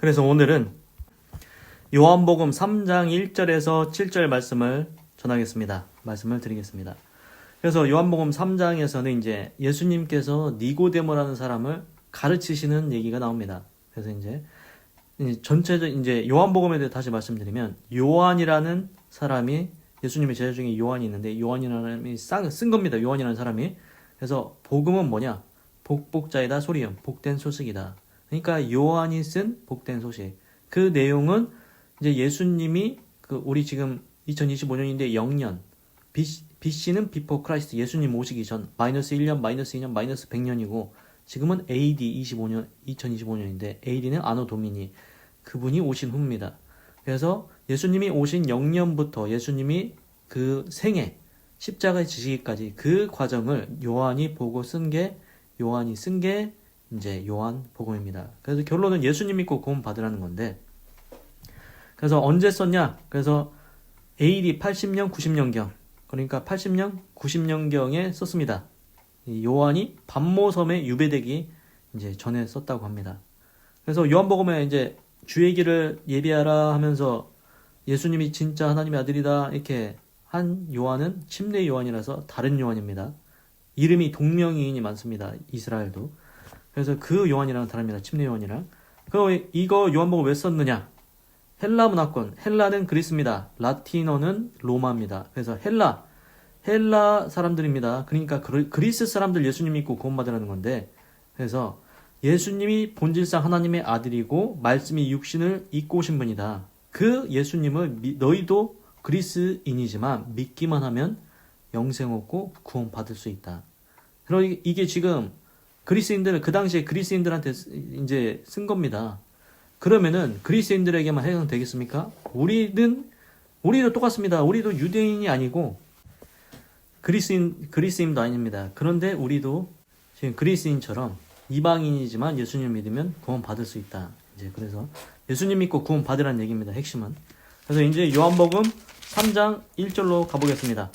그래서 오늘은 요한복음 3장 1절에서 7절 말씀을 전하겠습니다. 말씀을 드리겠습니다. 그래서 요한복음 3장에서는 이제 예수님께서 니고데모라는 사람을 가르치시는 얘기가 나옵니다. 그래서 이제 전체적 이제 요한복음에 대해 다시 말씀드리면 요한이라는 사람이 예수님의 제자 중에 요한이 있는데 요한이라는 사람이 쓴 겁니다. 요한이라는 사람이. 그래서 복음은 뭐냐? 복자이다 소리음 복된 소식이다. 그러니까 요한이 쓴 복된 소식. 그 내용은 이제 예수님이 우리 지금 2025년인데 0년 BC는 before Christ 예수님 오시기 전 마이너스 1년, 마이너스 2년, 마이너스 100년이고 지금은 AD 2025년인데 AD는 아노 도미니 그분이 오신 후입니다. 그래서 예수님이 오신 0년부터 예수님이 그 생애 십자가에 지시기까지 그 과정을 요한이 쓴 게 이제 요한 복음입니다. 그래서 결론은 예수님 믿고 구원 받으라는 건데 그래서 언제 썼냐? 그래서 AD 80년, 90년경 그러니까 80년, 90년경에 썼습니다. 요한이 반모섬에 유배되기 이제 전에 썼다고 합니다. 그래서 요한복음에 이제 주의 길을 예비하라 하면서 예수님이 진짜 하나님의 아들이다 이렇게 한 요한은 침례 요한이라서 다른 요한입니다. 이름이 동명이인이 많습니다. 이스라엘도. 그래서 그 요한이랑 다릅니다. 침례 요한이랑. 그럼 이거 요한복음 왜 썼느냐? 헬라 문화권. 헬라는 그리스입니다. 라틴어는 로마입니다. 그래서 헬라 사람들입니다. 그러니까 그리스 사람들 예수님 믿고 구원받으라는 건데 그래서 예수님이 본질상 하나님의 아들이고 말씀이 육신을 입고 오신 분이다. 그 예수님을 너희도 그리스인이지만 믿기만 하면 영생 얻고 구원 받을 수 있다. 그럼 이게 지금 그 당시에 그리스인들한테 이제 쓴 겁니다. 그러면은 그리스인들에게만 해당되겠습니까? 우리도 똑같습니다. 우리도 유대인이 아니고 그리스인도 아닙니다. 그런데 우리도 지금 그리스인처럼 이방인이지만 예수님 믿으면 구원 받을 수 있다. 이제 그래서 예수님 믿고 구원 받으라는 얘기입니다. 핵심은. 그래서 이제 요한복음 3장 1절로 가보겠습니다.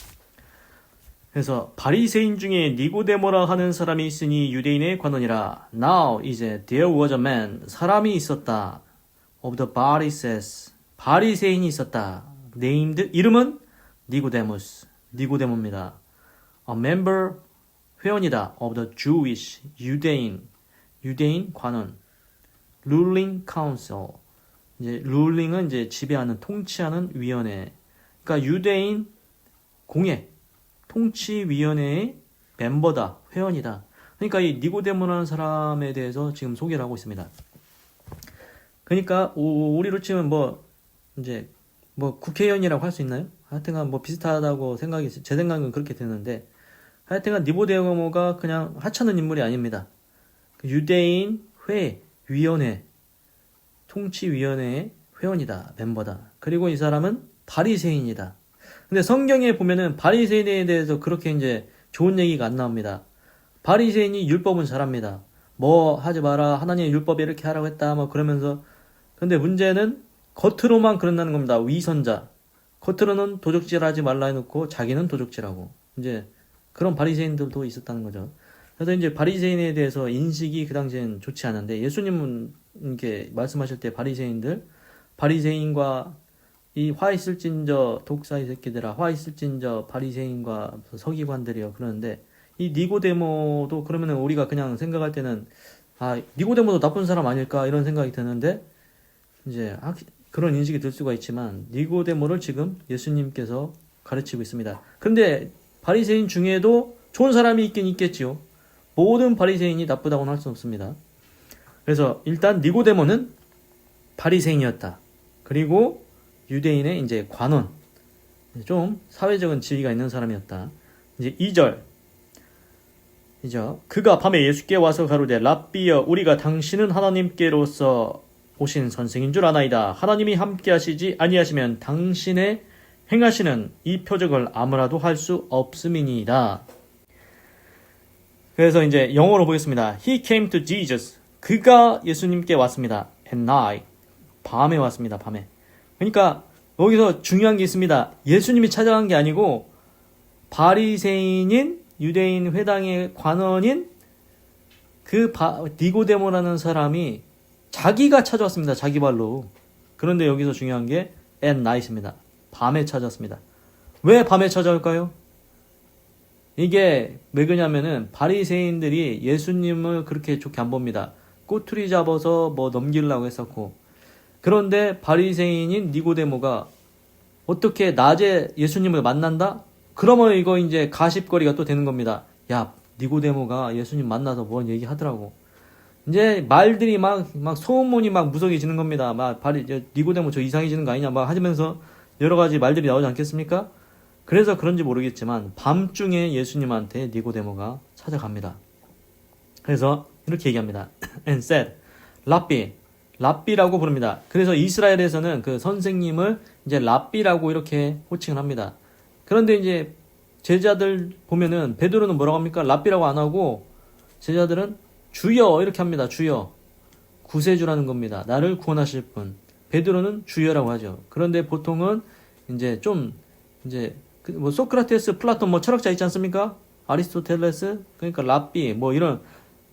그래서 바리새인 중에 니고데모라 하는 사람이 있으니 유대인의 관원이라. Now 이제 there was a man 사람이 있었다. Of the Pharisees 바리새인이 있었다. Named 이름은 니고데모입니다. A member 회원이다. Of the Jewish 유대인 관원. Ruling council 이제 ruling은 이제 지배하는 통치하는 위원회. 그러니까 유대인 공회 통치위원회의 멤버다, 회원이다. 그러니까 이 니고데모라는 사람에 대해서 지금 소개를 하고 있습니다. 그러니까 우리로 치면 이제 국회의원이라고 할 수 있나요? 하여튼간 비슷하다고 제 생각은 그렇게 되는데 하여튼간 니고데모가 그냥 하찮은 인물이 아닙니다. 유대인 위원회, 통치위원회의 회원이다, 멤버다. 그리고 이 사람은 바리새인이다. 근데 성경에 보면은 바리새인에 대해서 그렇게 이제 좋은 얘기가 안 나옵니다. 바리새인이 율법은 잘합니다. 하지 마라. 하나님의 율법에 이렇게 하라고 했다. 그러면서. 근데 문제는 겉으로만 그런다는 겁니다. 위선자. 겉으로는 도적질하지 말라 해놓고 자기는 도적질하고. 이제 그런 바리새인들도 있었다는 거죠. 그래서 이제 바리새인에 대해서 인식이 그 당시엔 좋지 않은데 예수님은 이렇게 말씀하실 때 바리새인과 이 화 있을진저 독사의 새끼들아 화 있을진저 바리새인과 서기관들이요 그러는데 이 니고데모도 그러면은 우리가 그냥 생각할 때는 니고데모도 나쁜 사람 아닐까 이런 생각이 드는데 이제 그런 인식이 들 수가 있지만 니고데모를 지금 예수님께서 가르치고 있습니다. 근데 바리새인 중에도 좋은 사람이 있긴 있겠지요. 모든 바리새인이 나쁘다고는 할 수 없습니다. 그래서 일단 니고데모는 바리새인이었다. 그리고 유대인의 이제 관원, 좀 사회적인 지위가 있는 사람이었다. 이제 2절. 그가 밤에 예수께 와서 가로되 랍비여 우리가 당신은 하나님께로서 오신 선생인 줄 아나이다. 하나님이 함께 하시지 아니하시면 당신의 행하시는 이 표적을 아무라도 할 수 없음이니이다. 그래서 이제 영어로 보겠습니다. He came to Jesus. 그가 예수님께 왔습니다. At night. 밤에 왔습니다. 밤에. 그러니까 여기서 중요한 게 있습니다. 예수님이 찾아간 게 아니고 바리새인인 유대인 회당의 관원인 니고데모라는 사람이 자기가 찾아왔습니다. 자기 발로. 그런데 여기서 중요한 게 at night입니다. 밤에 찾아왔습니다. 왜 밤에 찾아올까요? 이게 왜 그러냐면은 바리새인들이 예수님을 그렇게 좋게 안 봅니다. 꼬투리 잡아서 뭐 넘기려고 했었고, 그런데 바리새인인 니고데모가 어떻게 낮에 예수님을 만난다? 그러면 이거 이제 가십거리가 또 되는 겁니다. 야, 니고데모가 예수님 만나서 뭔 얘기 하더라고. 이제 말들이 막 소문이 막 무성해지는 겁니다. 니고데모 저 이상해지는 거 아니냐 막 하면서 여러 가지 말들이 나오지 않겠습니까? 그래서 그런지 모르겠지만 밤중에 예수님한테 니고데모가 찾아갑니다. 그래서 이렇게 얘기합니다. And said, 랍비라고 부릅니다. 그래서 이스라엘에서는 그 선생님을 이제 랍비라고 이렇게 호칭을 합니다. 그런데 이제 제자들 보면은 베드로는 뭐라고 합니까? 랍비라고 안 하고 제자들은 주여 이렇게 합니다. 주여. 구세주라는 겁니다. 나를 구원하실 분. 베드로는 주여라고 하죠. 그런데 보통은 이제 좀 이제 뭐 소크라테스, 플라톤 뭐 철학자 있지 않습니까? 아리스토텔레스, 그러니까 랍비 뭐 이런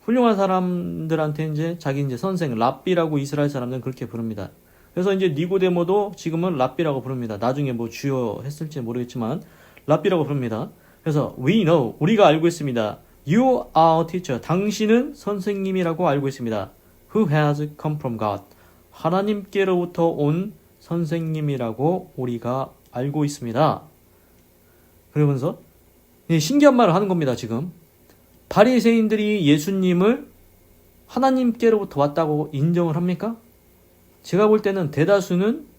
훌륭한 사람들한테 이제 자기 이제 선생 랍비라고 이스라엘 사람들은 그렇게 부릅니다. 그래서 이제 니고데모도 지금은 랍비라고 부릅니다. 나중에 뭐 주여 했을지 모르겠지만 랍비라고 부릅니다. 그래서 we know, 우리가 알고 있습니다. You are a teacher, 당신은 선생님이라고 알고 있습니다. Who has come from God, 하나님께로부터 온 선생님이라고 우리가 알고 있습니다. 그러면서 신기한 말을 하는 겁니다. 지금 바리새인들이 예수님을 하나님께로부터 왔다고 인정을 합니까? 제가 볼 때는 대다수는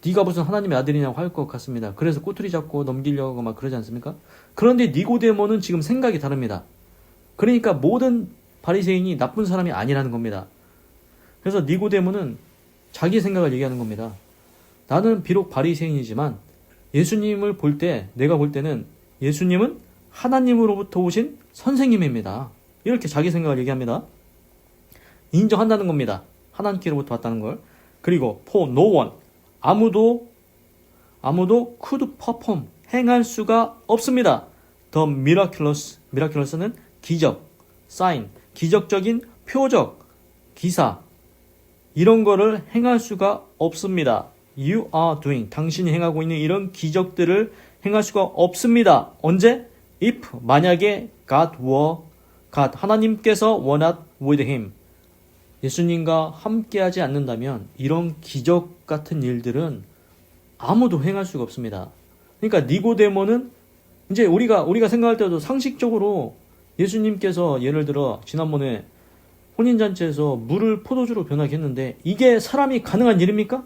네가 무슨 하나님의 아들이냐고 할 것 같습니다. 그래서 꼬투리 잡고 넘기려고 막 그러지 않습니까? 그런데 니고데모는 지금 생각이 다릅니다. 그러니까 모든 바리새인이 나쁜 사람이 아니라는 겁니다. 그래서 니고데모는 자기 생각을 얘기하는 겁니다. 나는 비록 바리새인이지만 예수님을 볼 때, 내가 볼 때는 예수님은 하나님으로부터 오신 선생님입니다. 이렇게 자기 생각을 얘기합니다. 인정한다는 겁니다. 하나님께로부터 왔다는 걸. 그리고 for no one, 아무도 could perform, 행할 수가 없습니다. The miraculous는 기적, sign, 기적적인 표적, 기사, 이런 거를 행할 수가 없습니다. You are doing, 당신이 행하고 있는 이런 기적들을 행할 수가 없습니다. 언제? If, 만약에 God, 하나님께서 were not with him, 예수님과 함께하지 않는다면 이런 기적 같은 일들은 아무도 행할 수가 없습니다. 그러니까 니고데모는 이제 우리가 생각할 때도 상식적으로 예수님께서 예를 들어 지난번에 혼인잔치에서 물을 포도주로 변하게 했는데 이게 사람이 가능한 일입니까?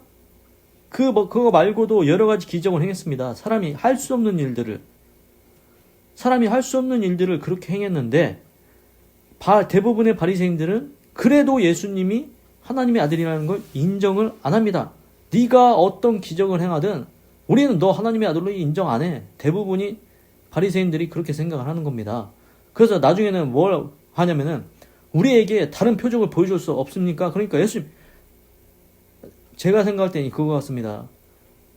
그거 말고도 여러 가지 기적을 행했습니다. 사람이 할 수 없는 일들을 그렇게 행했는데 대부분의 바리새인들은 그래도 예수님이 하나님의 아들이라는 걸 인정을 안 합니다. 네가 어떤 기적을 행하든 우리는 너 하나님의 아들로 인정 안 해. 대부분이 바리새인들이 그렇게 생각을 하는 겁니다. 그래서 나중에는 뭘 하냐면은 우리에게 다른 표적을 보여줄 수 없습니까? 그러니까 예수님, 제가 생각할 때는 그거 같습니다.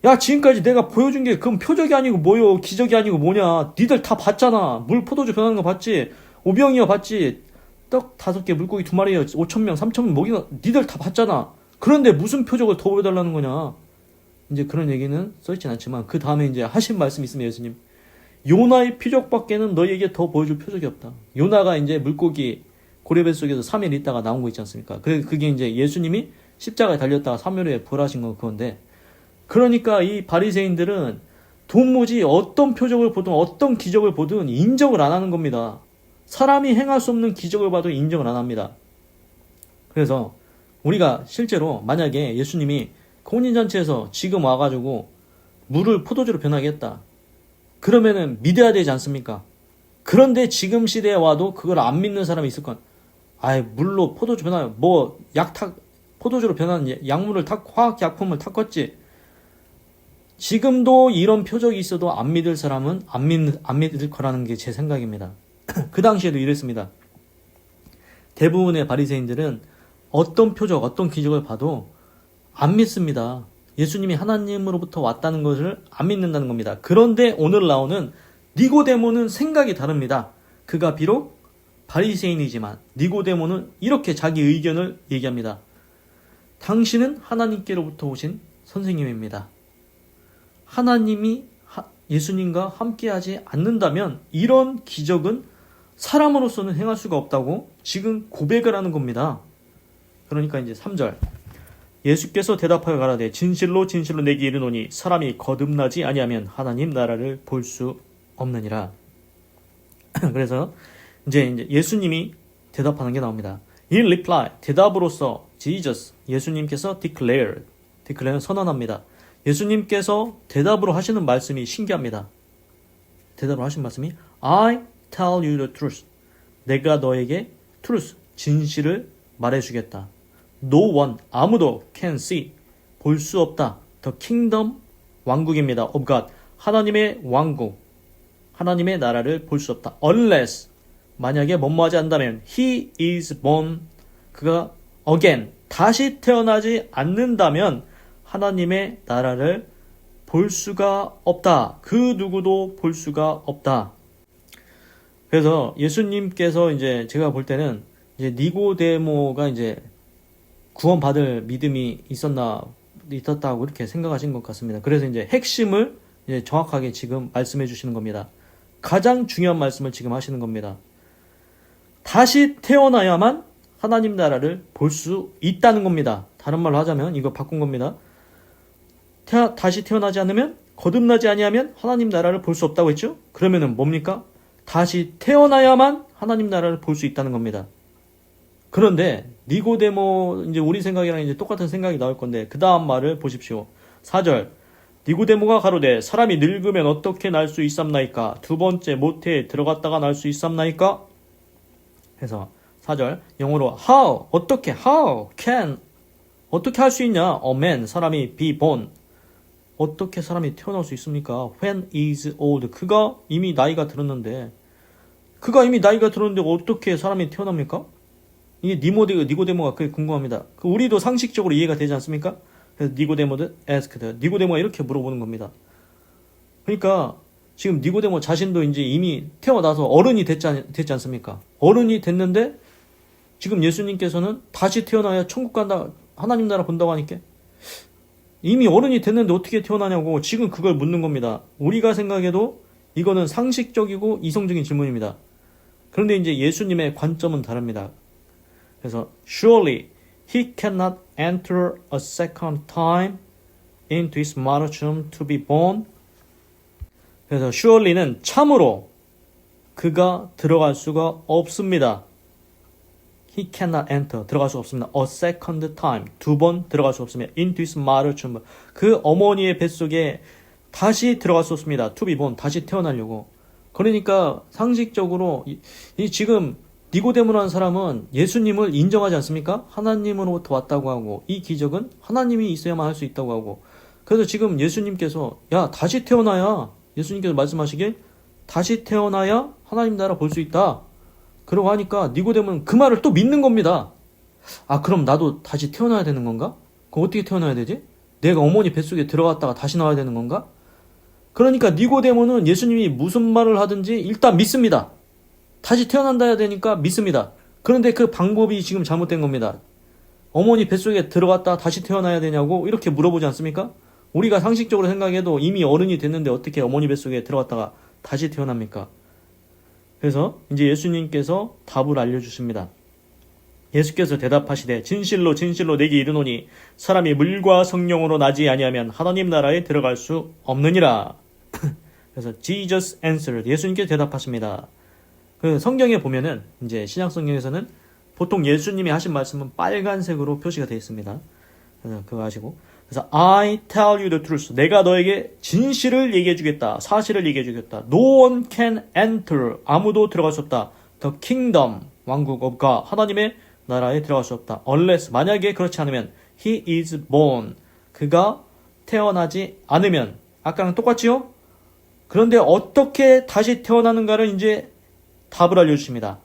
야, 지금까지 내가 보여준 게 그건 표적이 아니고 뭐요? 기적이 아니고 뭐냐? 니들 다 봤잖아. 물 포도주 변하는 거 봤지? 오병이어 봤지? 떡 5개, 물고기 2마리에 5,000명, 3,000명 먹이가 니들 다 봤잖아. 그런데 무슨 표적을 더 보여달라는 거냐? 이제 그런 얘기는 써있진 않지만 그 다음에 이제 하신 말씀이 있습니다. 예수님, 요나의 표적밖에는 너희에게 더 보여줄 표적이 없다. 요나가 이제 물고기 고래배 속에서 3일 있다가 나온 거 있지 않습니까? 그게 이제 예수님이 십자가에 달렸다가 3일 후에 부활하신 건 그건데, 그러니까 이 바리새인들은 도무지 어떤 표적을 보든 어떤 기적을 보든 인정을 안 하는 겁니다. 사람이 행할 수 없는 기적을 봐도 인정을 안 합니다. 그래서 우리가 실제로 만약에 예수님이 혼인잔치에서 지금 와가지고 물을 포도주로 변하게 했다. 그러면은 믿어야 되지 않습니까? 그런데 지금 시대에 와도 그걸 안 믿는 사람이 있을 건, 물로 포도주 변하면 포도주로 변하는 약물을 화학약품을 탔겠지. 지금도 이런 표적이 있어도 안 믿을 사람은 안 믿을 거라는 게 제 생각입니다. 그 당시에도 이랬습니다. 대부분의 바리새인들은 어떤 표적, 어떤 기적을 봐도 안 믿습니다. 예수님이 하나님으로부터 왔다는 것을 안 믿는다는 겁니다. 그런데 오늘 나오는 니고데모는 생각이 다릅니다. 그가 비록 바리새인이지만 니고데모는 이렇게 자기 의견을 얘기합니다. 당신은 하나님께로부터 오신 선생님입니다. 하나님이 예수님과 함께하지 않는다면 이런 기적은 사람으로서는 행할 수가 없다고 지금 고백을 하는 겁니다. 그러니까 이제 3절. 예수께서 대답하여 가라되 진실로 진실로 내게 이르노니 사람이 거듭나지 아니하면 하나님 나라를 볼 수 없느니라. 그래서 이제 예수님이 대답하는 게 나옵니다. In reply, 대답으로서 Jesus, 예수님께서 declare 선언합니다. 예수님께서 대답으로 하시는 말씀이 신기합니다. 대답으로 하신 말씀이 I tell you the truth. 내가 너에게 truth, 진실을 말해주겠다. No one, 아무도 can see, 볼 수 없다. The kingdom, 왕국입니다. of God, 하나님의 왕국, 하나님의 나라를 볼 수 없다. Unless, 만약에 뭐뭐하지 않는다면 He is born, 그가 again, 다시 태어나지 않는다면 하나님의 나라를 볼 수가 없다. 그 누구도 볼 수가 없다. 그래서 예수님께서 이제 제가 볼 때는 이제 니고데모가 이제 구원받을 믿음이 있었다고 이렇게 생각하신 것 같습니다. 그래서 이제 핵심을 이제 정확하게 지금 말씀해 주시는 겁니다. 가장 중요한 말씀을 지금 하시는 겁니다. 다시 태어나야만 하나님 나라를 볼 수 있다는 겁니다. 다른 말로 하자면 이거 바꾼 겁니다. 다시 태어나지 않으면 거듭나지 아니하면 하나님 나라를 볼 수 없다고 했죠? 그러면은 뭡니까? 다시 태어나야만 하나님 나라를 볼 수 있다는 겁니다. 그런데 니고데모 이제 우리 생각이랑 이제 똑같은 생각이 나올 건데 그 다음 말을 보십시오. 4절. 니고데모가 가로되 사람이 늙으면 어떻게 날 수 있삼나이까? 두 번째 모태에 들어갔다가 날 수 있삼나이까? 해서 4절 영어로 how 어떻게 how can 어떻게 할 수 있냐? a man 사람이 be born 어떻게 사람이 태어날 수 있습니까? when is old 그가 이미 나이가 들었는데 어떻게 사람이 태어납니까? 이게 니고데모가 그게 궁금합니다. 우리도 상식적으로 이해가 되지 않습니까? 그래서 니고데모도 asked 니고데모가 이렇게 물어보는 겁니다. 그러니까 지금 니고데모 자신도 이제 이미 태어나서 어른이 됐지 않습니까? 어른이 됐는데 지금 예수님께서는 다시 태어나야 천국 간다, 하나님 나라 본다고 하니까 이미 어른이 됐는데 어떻게 태어나냐고 지금 그걸 묻는 겁니다. 우리가 생각해도 이거는 상식적이고 이성적인 질문입니다. 그런데 이제 예수님의 관점은 다릅니다. 그래서 surely he cannot enter a second time into his mother's womb to be born. 그래서 surely는 참으로 그가 들어갈 수가 없습니다. He cannot enter 들어갈 수 없습니다. A second time 두 번 들어갈 수 없습니다. Into his mother's womb 그 어머니의 뱃속에 다시 들어갈 수 없습니다. To be born 다시 태어나려고. 그러니까 상식적으로 이 지금 니고데모라는 사람은 예수님을 인정하지 않습니까? 하나님으로부터 왔다고 하고 이 기적은 하나님이 있어야만 할 수 있다고 하고 그래서 지금 예수님께서 야 다시 태어나야 예수님께서 말씀하시길 다시 태어나야 하나님 나라 볼 수 있다. 그러고 하니까 니고데모는 그 말을 또 믿는 겁니다. 아 그럼 나도 다시 태어나야 되는 건가? 그럼 어떻게 태어나야 되지? 내가 어머니 뱃속에 들어갔다가 다시 나와야 되는 건가? 그러니까 니고데모는 예수님이 무슨 말을 하든지 일단 믿습니다. 다시 태어난다 해야 되니까 믿습니다. 그런데 그 방법이 지금 잘못된 겁니다. 어머니 뱃속에 들어갔다 다시 태어나야 되냐고 이렇게 물어보지 않습니까? 우리가 상식적으로 생각해도 이미 어른이 됐는데 어떻게 어머니 뱃속에 들어갔다가 다시 태어납니까? 그래서 이제 예수님께서 답을 알려주십니다. 예수께서 대답하시되 진실로 진실로 내게 이르노니 사람이 물과 성령으로 나지 아니하면 하나님 나라에 들어갈 수 없느니라. 그래서 Jesus answered 예수님께서 대답하십니다. 그 성경에 보면은 이제 신약 성경에서는 보통 예수님이 하신 말씀은 빨간색으로 표시가 되어 있습니다. 그래서 그거 아시고 그래서 I tell you the truth 내가 너에게 진실을 얘기해 주겠다. 사실을 얘기해 주겠다. No one can enter 아무도 들어갈 수 없다. The kingdom 왕국 of God 하나님의 나라에 들어갈 수 없다. Unless 만약에 그렇지 않으면 he is born 그가 태어나지 않으면 아까랑 똑같지요? 그런데 어떻게 다시 태어나는가를 이제 답을 알려주십니다.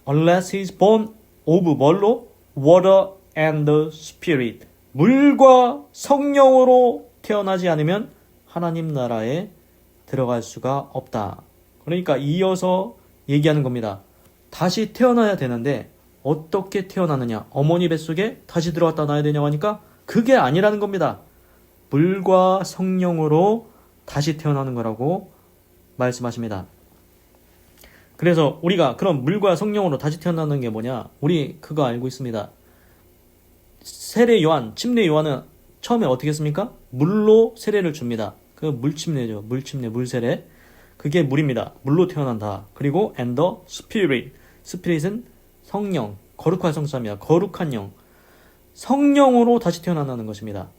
Unless he is born of 뭘로? Water and the Spirit 물과 성령으로 태어나지 않으면 하나님 나라에 들어갈 수가 없다. 그러니까 이어서 얘기하는 겁니다. 다시 태어나야 되는데 어떻게 태어나느냐? 어머니 뱃속에 다시 들어갔다 나야 되냐고 하니까 그게 아니라는 겁니다. 물과 성령으로 다시 태어나는 거라고 말씀하십니다. 그래서 우리가 그럼 물과 성령으로 다시 태어나는 게 뭐냐? 우리 그거 알고 있습니다. 세례 요한, 침례 요한은 처음에 어떻게 했습니까? 물로 세례를 줍니다. 그 물침례죠. 물침례, 물세례. 그게 물입니다. 물로 태어난다. 그리고 and the spirit. spirit은 성령, 거룩한 성자입니다. 거룩한 영. 성령으로 다시 태어난다는 것입니다.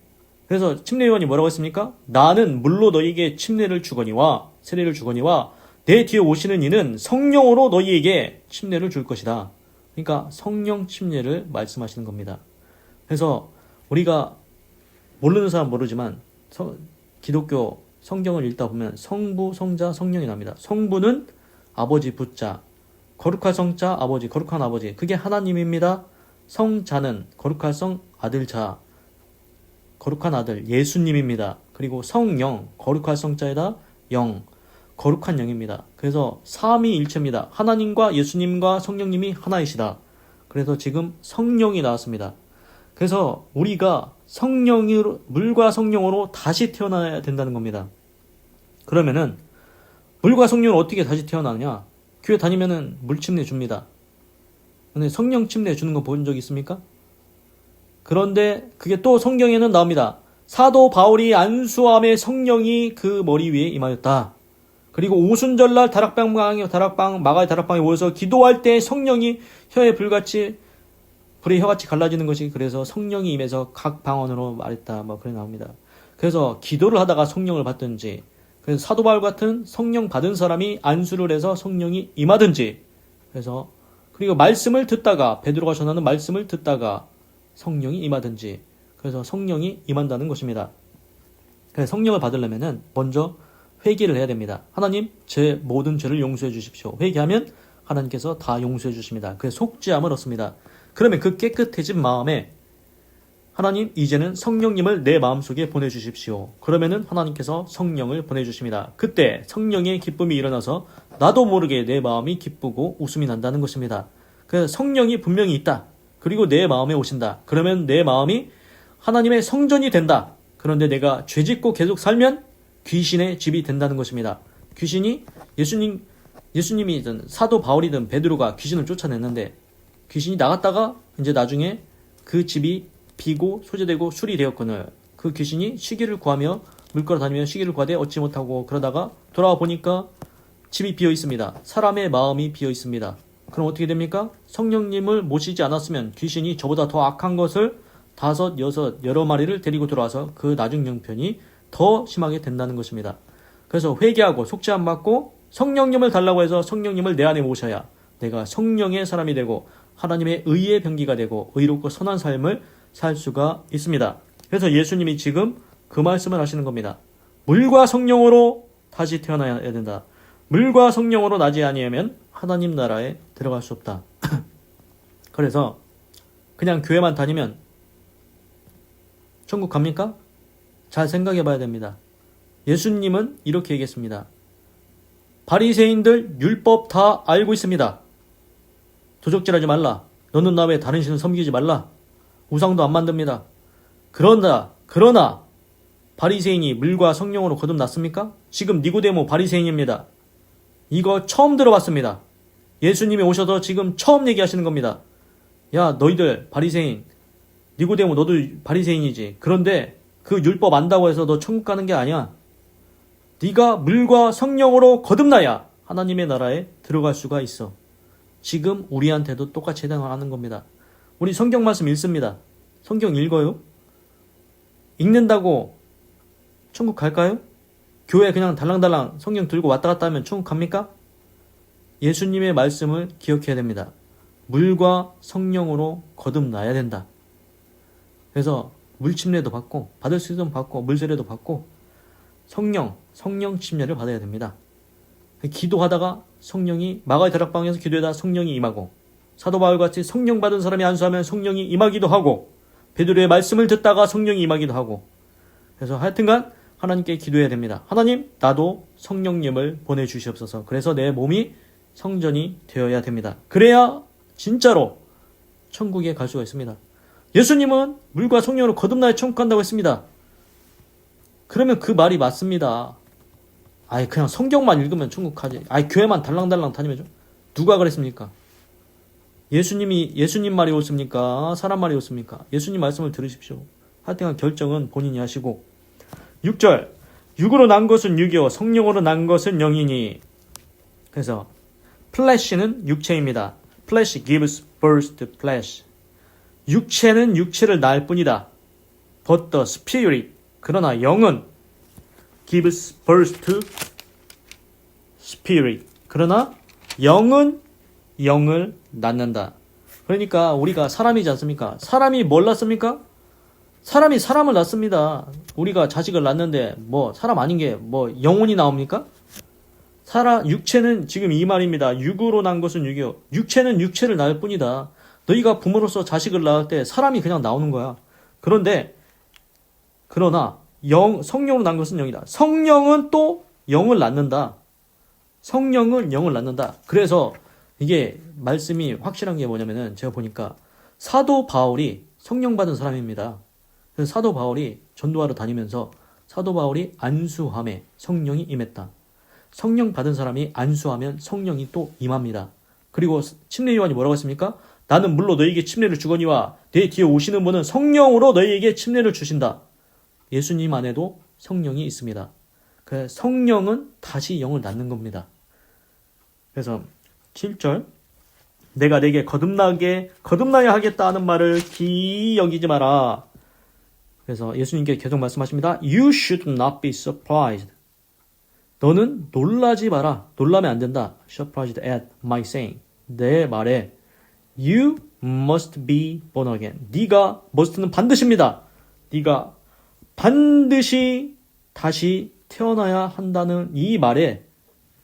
그래서 침례 요한이 뭐라고 했습니까? 나는 물로 너희에게 침례를 주거니와 세례를 주거니와 내 뒤에 오시는 이는 성령으로 너희에게 침례를 줄 것이다. 그러니까 성령 침례를 말씀하시는 겁니다. 그래서 우리가 모르는 사람 모르지만 기독교 성경을 읽다 보면 성부, 성자, 성령이 납니다. 성부는 아버지 부자, 거룩한 성자, 아버지, 거룩한 아버지. 그게 하나님입니다. 성자는 거룩한 성, 아들 자, 거룩한 아들, 예수님입니다. 그리고 성령, 거룩한 성자에다 영, 거룩한 영입니다. 그래서 삼위일체입니다. 하나님과 예수님과 성령님이 하나이시다. 그래서 지금 성령이 나왔습니다. 그래서 우리가 성령으로, 물과 성령으로 다시 태어나야 된다는 겁니다. 그러면은 물과 성령으로 어떻게 다시 태어나느냐? 교회 다니면은 물침례 줍니다. 근데 성령 침례 주는 거 본 적 있습니까? 그런데 그게 또 성경에는 나옵니다. 사도 바울이 안수함에 성령이 그 머리 위에 임하였다. 그리고 오순절날 마가의 다락방에 모여서 기도할 때 성령이 혀에 불의 혀같이 갈라지는 것이 그래서 성령이 임해서 각 방언으로 말했다. 뭐 그래 나옵니다. 그래서 기도를 하다가 성령을 받든지, 그래서 사도 바울 같은 성령 받은 사람이 안수를 해서 성령이 임하든지, 그래서 그리고 말씀을 듣다가 베드로가 전하는 말씀을 듣다가 성령이 임하든지, 그래서 성령이 임한다는 것입니다. 그래서 성령을 받으려면은 먼저 회개를 해야 됩니다. 하나님, 제 모든 죄를 용서해 주십시오. 회개하면 하나님께서 다 용서해 주십니다. 그래서 속죄함을 얻습니다. 그러면 그 깨끗해진 마음에 하나님, 이제는 성령님을 내 마음속에 보내주십시오. 그러면은 하나님께서 성령을 보내주십니다. 그때 성령의 기쁨이 일어나서 나도 모르게 내 마음이 기쁘고 웃음이 난다는 것입니다. 그래서 성령이 분명히 있다. 그리고 내 마음에 오신다. 그러면 내 마음이 하나님의 성전이 된다. 그런데 내가 죄짓고 계속 살면 귀신의 집이 된다는 것입니다. 귀신이 예수님이든 사도 바울이든 베드로가 귀신을 쫓아냈는데 귀신이 나갔다가 이제 나중에 그 집이 비고 소재되고 술이 되었거늘 그 귀신이 시기를 구하며 물가로 다니며 시기를 구하되 얻지 못하고 그러다가 돌아와 보니까 집이 비어 있습니다. 사람의 마음이 비어 있습니다. 그럼 어떻게 됩니까? 성령님을 모시지 않았으면 귀신이 저보다 더 악한 것을 5, 6, 여러 마리를 데리고 들어와서 그 나중 형편이 더 심하게 된다는 것입니다. 그래서 회개하고 속죄함 받고 성령님을 달라고 해서 성령님을 내 안에 모셔야 내가 성령의 사람이 되고 하나님의 의의 병기가 되고 의롭고 선한 삶을 살 수가 있습니다. 그래서 예수님이 지금 그 말씀을 하시는 겁니다. 물과 성령으로 다시 태어나야 된다. 물과 성령으로 나지 아니하면 하나님 나라에 들어갈 수 없다. 그래서 그냥 교회만 다니면 천국 갑니까? 잘 생각해 봐야 됩니다. 예수님은 이렇게 얘기했습니다. 바리새인들 율법 다 알고 있습니다. 도적질하지 말라. 너는 나 외에 다른 신을 섬기지 말라. 우상도 안 만듭니다. 그러나 바리새인이 물과 성령으로 거듭났습니까? 지금 니고데모 바리새인입니다. 이거 처음 들어봤습니다. 예수님이 오셔서 지금 처음 얘기하시는 겁니다. 야, 너희들 바리새인, 니고데모 너도 바리새인이지. 그런데 그 율법 안다고 해서 너 천국 가는 게 아니야. 네가 물과 성령으로 거듭나야 하나님의 나라에 들어갈 수가 있어. 지금 우리한테도 똑같이 해당하는 겁니다. 우리 성경 말씀 읽습니다. 성경 읽어요? 읽는다고 천국 갈까요? 교회 그냥 달랑달랑 성경 들고 왔다 갔다 하면 천국 갑니까? 예수님의 말씀을 기억해야 됩니다. 물과 성령으로 거듭나야 된다. 그래서 물침례도 받고 받을 수 있으면 받고 물세례도 받고 성령 침례를 받아야 됩니다. 기도하다가 성령이 마가의 다락방에서 기도하다 성령이 임하고 사도 바울같이 성령 받은 사람이 안수하면 성령이 임하기도 하고 베드로의 말씀을 듣다가 성령이 임하기도 하고 그래서 하여튼간 하나님께 기도해야 됩니다. 하나님, 나도 성령님을 보내주시옵소서. 그래서 내 몸이 성전이 되어야 됩니다. 그래야 진짜로 천국에 갈 수가 있습니다. 예수님은 물과 성령으로 거듭나야 천국 간다고 했습니다. 그러면 그 말이 맞습니다. 아예 그냥 성경만 읽으면 천국 가지. 아예 교회만 달랑달랑 다니면 좀. 누가 그랬습니까? 예수님 말이 옳습니까? 사람 말이 옳습니까? 예수님 말씀을 들으십시오. 하여튼 결정은 본인이 하시고. 6절. 육으로 난 것은 육이요 성령으로 난 것은 영이니. 그래서 flesh는 육체입니다. flesh gives birth to flesh. 육체는 육체를 낳을 뿐이다. But the spirit. 그러나 영은 gives birth to spirit. 그러나 영은 영을 낳는다. 그러니까 우리가 사람이지 않습니까? 사람이 뭘 낳습니까? 사람이 사람을 낳습니다. 우리가 자식을 낳는데 뭐 사람 아닌 게 뭐 영혼이 나옵니까? 육체는 지금 이 말입니다. 육으로 난 것은 육이요. 육체는 육체를 낳을 뿐이다. 너희가 부모로서 자식을 낳을 때 사람이 그냥 나오는 거야. 그러나 성령으로 난 것은 영이다. 성령은 또 영을 낳는다. 성령은 영을 낳는다. 그래서 이게 말씀이 확실한 게 뭐냐면은 제가 보니까 사도 바울이 성령 받은 사람입니다. 그래서 사도 바울이 전도하러 다니면서 사도 바울이 안수함에 성령이 임했다. 성령 받은 사람이 안수하면 성령이 또 임합니다. 그리고 침례 요한이 뭐라고 했습니까? 나는 물로 너희에게 침례를 주거니와 내 뒤에 오시는 분은 성령으로 너희에게 침례를 주신다. 예수님 안에도 성령이 있습니다. 그 성령은 다시 영을 낳는 겁니다. 그래서 7절 내가 내게 거듭나야 하겠다 하는 말을 기이 여기지 마라. 그래서 예수님께 계속 말씀하십니다. You should not be surprised. 너는 놀라지 마라. 놀라면 안 된다. Surprised at my saying. 내 말에 You must be born again. 네가 must는 반드시입니다. 네가 반드시 다시 태어나야 한다는 이 말에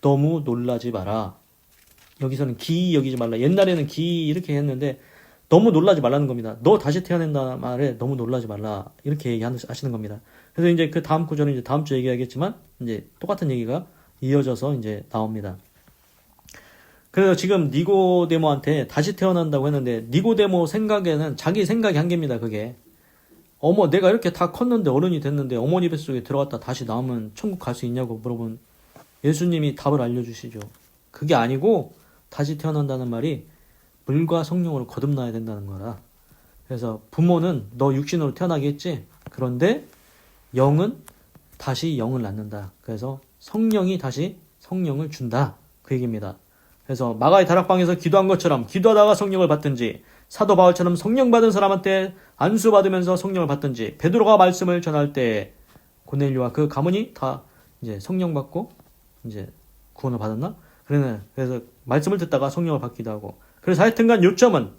너무 놀라지 마라. 여기서는 기이 여기지 말라. 옛날에는 기이 이렇게 했는데 너무 놀라지 말라는 겁니다. 너 다시 태어난다는 말에 너무 놀라지 말라. 이렇게 얘기하시는 겁니다. 그래서 이제 그 다음 구절은 이제 다음 주에 얘기하겠지만 이제 똑같은 얘기가 이어져서 이제 나옵니다. 그래서 지금 니고데모한테 다시 태어난다고 했는데 니고데모 생각에는 자기 생각이 한계입니다. 그게 내가 이렇게 다 컸는데 어른이 됐는데 어머니 뱃속에 들어갔다 다시 나오면 천국 갈 수 있냐고 물어본 예수님이 답을 알려주시죠. 그게 아니고 다시 태어난다는 말이 물과 성령으로 거듭나야 된다는 거라. 그래서 부모는 너 육신으로 태어나게 했지. 그런데 영은 다시 영을 낳는다. 그래서 성령이 다시 성령을 준다. 그 얘기입니다. 그래서 마가의 다락방에서 기도한 것처럼 기도하다가 성령을 받든지 사도 바울처럼 성령 받은 사람한테 안수 받으면서 성령을 받든지 베드로가 말씀을 전할 때 고넬료와 그 가문이 다 이제 성령 받고 이제 구원을 받았나? 그래서 말씀을 듣다가 성령을 받기도 하고. 그래서 하여튼간 요점은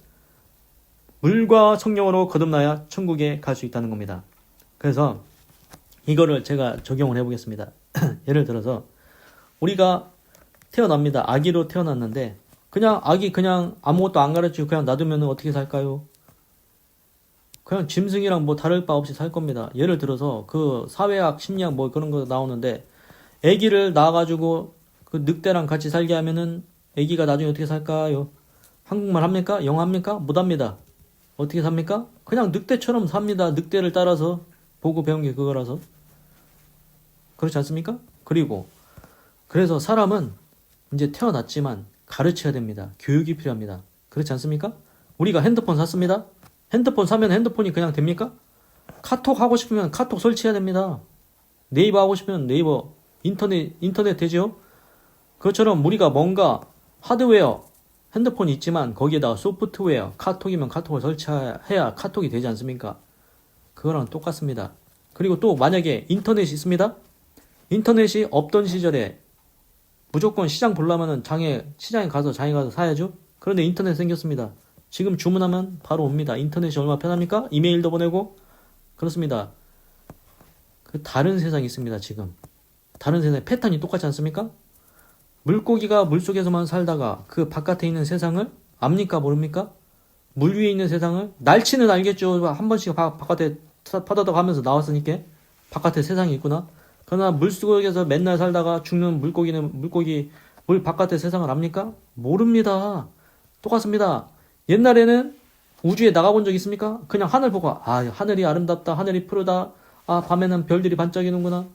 물과 성령으로 거듭나야 천국에 갈 수 있다는 겁니다. 그래서 이거를 제가 적용을 해보겠습니다. 예를 들어서 우리가 태어납니다. 아기로 태어났는데 아기 아무것도 안 가르치고 그냥 놔두면 어떻게 살까요? 그냥 짐승이랑 뭐 다를 바 없이 살 겁니다. 예를 들어서 그 사회학, 심리학 뭐 그런 거 나오는데 아기를 낳아가지고 그 늑대랑 같이 살게 하면은 아기가 나중에 어떻게 살까요? 한국말 합니까? 영어 합니까? 못합니다. 어떻게 삽니까? 그냥 늑대처럼 삽니다. 늑대를 따라서 보고 배운 게 그거라서. 그렇지 않습니까? 그래서 사람은 이제 태어났지만 가르쳐야 됩니다. 교육이 필요합니다. 그렇지 않습니까? 우리가 핸드폰 샀습니다. 핸드폰 사면 핸드폰이 그냥 됩니까? 카톡 하고 싶으면 카톡 설치해야 됩니다. 네이버 하고 싶으면 네이버, 인터넷 되죠? 그것처럼 우리가 뭔가 하드웨어, 핸드폰이 있지만 거기에다가 소프트웨어, 카톡이면 카톡을 설치해야 카톡이 되지 않습니까? 그거랑 똑같습니다. 그리고 또 만약에 인터넷이 있습니다. 인터넷이 없던 시절에 무조건 시장 보려면은 시장에 가서 장에 가서 사야죠. 그런데 인터넷 생겼습니다. 지금 주문하면 바로 옵니다. 인터넷이 얼마나 편합니까? 이메일도 보내고 그렇습니다. 그 다른 세상이 있습니다. 지금 다른 세상의 패턴이 똑같지 않습니까? 물고기가 물속에서만 살다가 그 바깥에 있는 세상을 압니까? 모릅니까? 물 위에 있는 세상을 날치는 알겠죠. 한 번씩 바깥에 파다닥 하면서 나왔으니까 바깥에 세상이 있구나. 그러나 물속에서 맨날 살다가 죽는 물고기는 물 바깥의 세상을 압니까? 모릅니다. 똑같습니다. 옛날에는 우주에 나가본 적 있습니까? 그냥 하늘 보고 하늘이 아름답다, 하늘이 푸르다, 밤에는 별들이 반짝이는구나.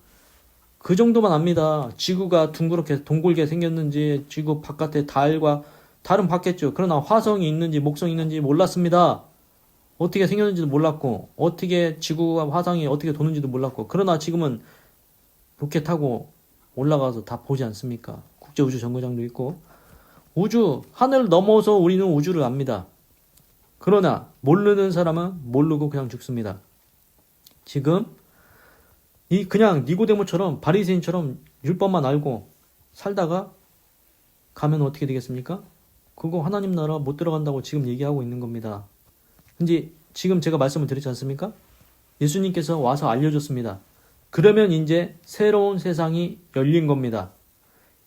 그 정도만 압니다. 지구가 둥그렇게 동글게 생겼는지, 지구 바깥에 달은 봤겠죠. 그러나 화성이 있는지 목성이 있는지 몰랐습니다. 어떻게 생겼는지도 몰랐고, 어떻게 지구와 화성이 어떻게 도는지도 몰랐고. 그러나 지금은 로켓 타고 올라가서 다 보지 않습니까? 국제우주정거장도 있고. 하늘을 넘어서 우리는 우주를 압니다. 그러나 모르는 사람은 모르고 그냥 죽습니다. 지금 그냥 니고데모처럼 바리새인처럼 율법만 알고 살다가 가면 어떻게 되겠습니까? 그거 하나님 나라 못 들어간다고 지금 얘기하고 있는 겁니다. 근데 지금 제가 말씀을 드렸지 않습니까? 예수님께서 와서 알려줬습니다. 그러면 이제 새로운 세상이 열린 겁니다.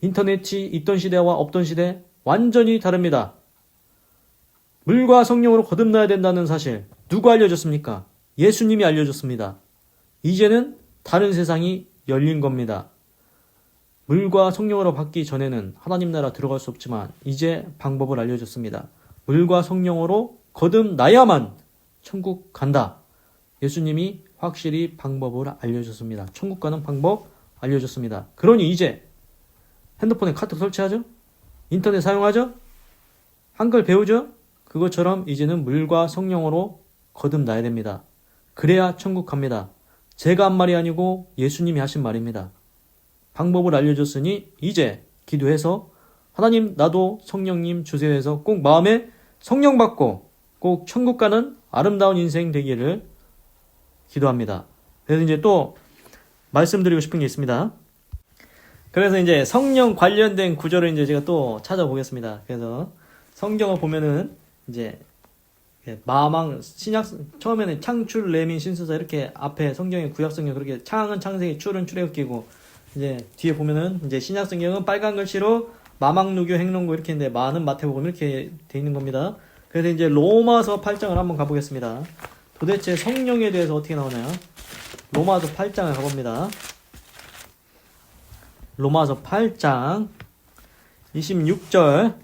인터넷이 있던 시대와 없던 시대 완전히 다릅니다. 물과 성령으로 거듭나야 된다는 사실 누가 알려줬습니까? 예수님이 알려줬습니다. 이제는 다른 세상이 열린 겁니다. 물과 성령으로 받기 전에는 하나님 나라 들어갈 수 없지만 이제 방법을 알려줬습니다. 물과 성령으로 거듭나야만 천국 간다. 예수님이 확실히 방법을 알려줬습니다. 천국 가는 방법 알려줬습니다. 그러니 이제 핸드폰에 카톡 설치하죠? 인터넷 사용하죠? 한글 배우죠? 그것처럼 이제는 물과 성령으로 거듭나야 됩니다. 그래야 천국 갑니다. 제가 한 말이 아니고 예수님이 하신 말입니다. 방법을 알려줬으니 이제 기도해서 하나님 나도 성령님 주세요 해서 꼭 마음에 성령 받고 꼭 천국 가는 아름다운 인생 되기를 기도합니다. 그래서 이제 또 말씀드리고 싶은 게 있습니다. 그래서 이제 성령 관련된 구절을 이제 제가 또 찾아보겠습니다. 그래서 성경을 보면은 이제 마망 신약 처음에는 창출 레민 신수사 이렇게 앞에 성경에 구약 성경 그렇게 창은 창세기 출은 출애굽기고 이제 뒤에 보면은 이제 신약 성경은 빨간 글씨로 마망 누교 행론고 이렇게 있는데 마는 마태복음 이렇게 돼 있는 겁니다. 그래서 이제 로마서 8장을 한번 가보겠습니다. 도대체 성령에 대해서 어떻게 나오나요? 로마서 8장을 가봅니다. 로마서 8장 26절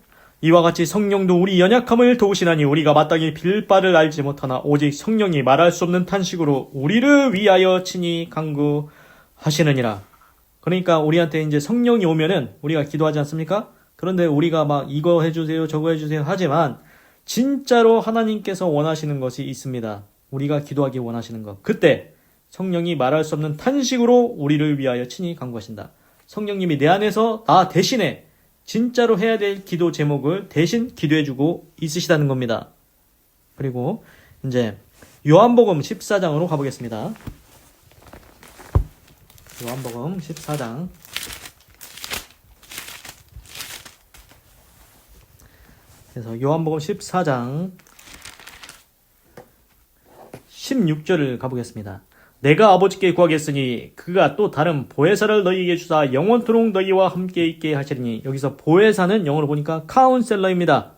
이와 같이 성령도 우리 연약함을 도우시나니 우리가 마땅히 빌 바를 알지 못하나 오직 성령이 말할 수 없는 탄식으로 우리를 위하여 친히 간구하시느니라. 그러니까 우리한테 이제 성령이 오면은 우리가 기도하지 않습니까? 그런데 우리가 막 이거 해주세요 저거 해주세요 하지만 진짜로 하나님께서 원하시는 것이 있습니다. 우리가 기도하기 원하시는 것. 그때 성령이 말할 수 없는 탄식으로 우리를 위하여 친히 간구하신다. 성령님이 내 안에서 나 대신에 진짜로 해야 될 기도 제목을 대신 기도해주고 있으시다는 겁니다. 그리고 이제 요한복음 14장으로 가보겠습니다. 요한복음 14장 그래서 요한복음 14장 16절을 가보겠습니다. 내가 아버지께 구하겠으니 그가 또 다른 보혜사를 너희에게 주사 영원토록 너희와 함께 있게 하시리니 여기서 보혜사는 영어로 보니까 카운셀러입니다.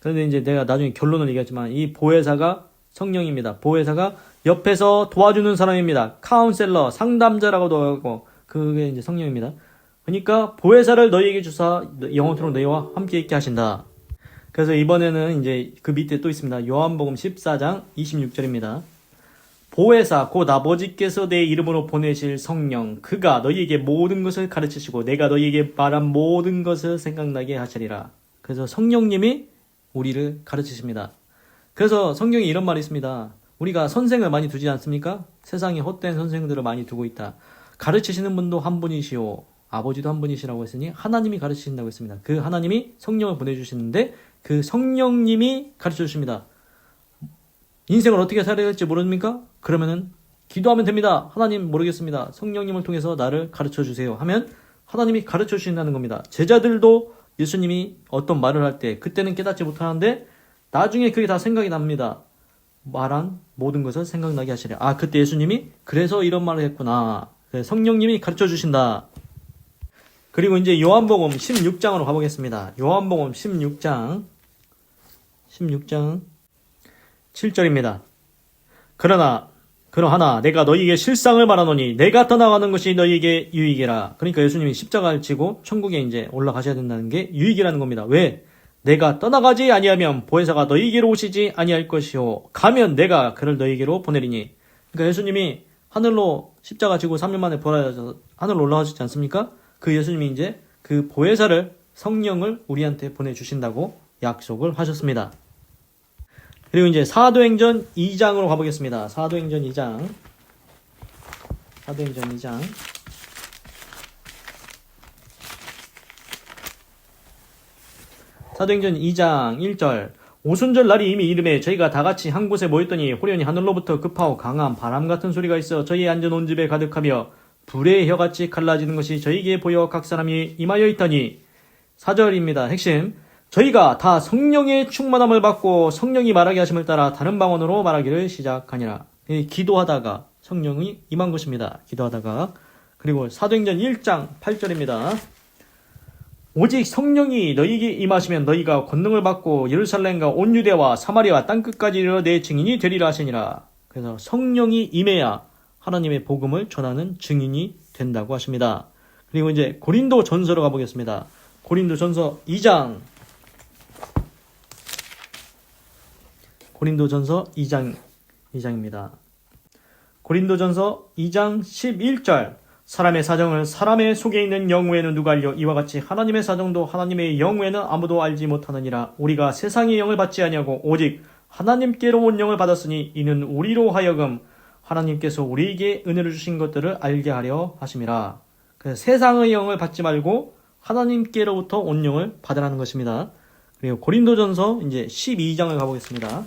그런데 이제 내가 나중에 결론을 얘기하지만 이 보혜사가 성령입니다. 보혜사가 옆에서 도와주는 사람입니다. 카운셀러, 상담자라고도 하고 그게 이제 성령입니다. 그러니까 보혜사를 너희에게 주사 영원토록 너희와 함께 있게 하신다. 그래서 이번에는 이제 그 밑에 또 있습니다. 요한복음 14장 26절입니다. 보혜사 곧 아버지께서 내 이름으로 보내실 성령 그가 너희에게 모든 것을 가르치시고 내가 너희에게 말한 모든 것을 생각나게 하시리라. 그래서 성령님이 우리를 가르치십니다. 그래서 성경에 이런 말이 있습니다. 우리가 선생을 많이 두지 않습니까? 세상에 헛된 선생들을 많이 두고 있다. 가르치시는 분도 한 분이시오. 아버지도 한 분이시라고 했으니 하나님이 가르치신다고 했습니다. 그 하나님이 성령을 보내주시는데 그 성령님이 가르쳐 주십니다. 인생을 어떻게 살아야 할지 모릅니까? 그러면은 기도하면 됩니다. 하나님 모르겠습니다. 성령님을 통해서 나를 가르쳐 주세요 하면 하나님이 가르쳐 주신다는 겁니다. 제자들도 예수님이 어떤 말을 할 때 그때는 깨닫지 못하는데 나중에 그게 다 생각이 납니다. 말한 모든 것을 생각나게 하시려. 그때 예수님이 그래서 이런 말을 했구나. 성령님이 가르쳐 주신다. 그리고 이제 요한복음 16장으로 가보겠습니다. 요한복음 16장 7절입니다. 그러하나 내가 너희에게 실상을 말하노니 내가 떠나가는 것이 너희에게 유익이라. 그러니까 예수님이 십자가를 지고 천국에 이제 올라가셔야 된다는 게 유익이라는 겁니다. 왜? 내가 떠나가지 아니하면 보혜사가 너희에게로 오시지 아니할 것이요 가면 내가 그를 너희에게로 보내리니. 그러니까 예수님이 하늘로 십자가 지고 3년 만에 부활하셔서 하늘로 올라가셨지 않습니까? 그 예수님이 이제 그 보혜사를 성령을 우리한테 보내주신다고 약속을 하셨습니다. 그리고 이제 사도행전 2장으로 가보겠습니다. 사도행전 2장. 사도행전 2장 1절. 오순절 날이 이미 이름에 저희가 다 같이 한 곳에 모였더니 호련히 하늘로부터 급하고 강한 바람 같은 소리가 있어 저희 앉은 온 집에 가득하며 불의 혀같이 갈라지는 것이 저희에게 보여 각 사람이 임하여 있더니. 4절입니다. 핵심. 저희가 다 성령의 충만함을 받고 성령이 말하게 하심을 따라 다른 방언으로 말하기를 시작하니라. 기도하다가 성령이 임한 것입니다. 기도하다가. 그리고 사도행전 1장 8절입니다. 오직 성령이 너희에게 임하시면 너희가 권능을 받고 예루살렘과 온 유대와 사마리아 땅끝까지 이르러 내 증인이 되리라 하시니라. 그래서 성령이 임해야 하나님의 복음을 전하는 증인이 된다고 하십니다. 그리고 이제 고린도 전서로 가보겠습니다. 고린도 전서 2장. 고린도전서 2장입니다. 고린도전서 2장 11절. 사람의 사정을 사람의 속에 있는 영후에는 누가 알려 이와 같이 하나님의 사정도 하나님의 영후에는 아무도 알지 못하느니라. 우리가 세상의 영을 받지 아니하고 오직 하나님께로 온 영을 받았으니 이는 우리로 하여금 하나님께서 우리에게 은혜를 주신 것들을 알게 하려 하심이라. 그래서 세상의 영을 받지 말고 하나님께로부터 온 영을 받으라는 것입니다. 그리고 고린도전서 이제 12장을 가보겠습니다.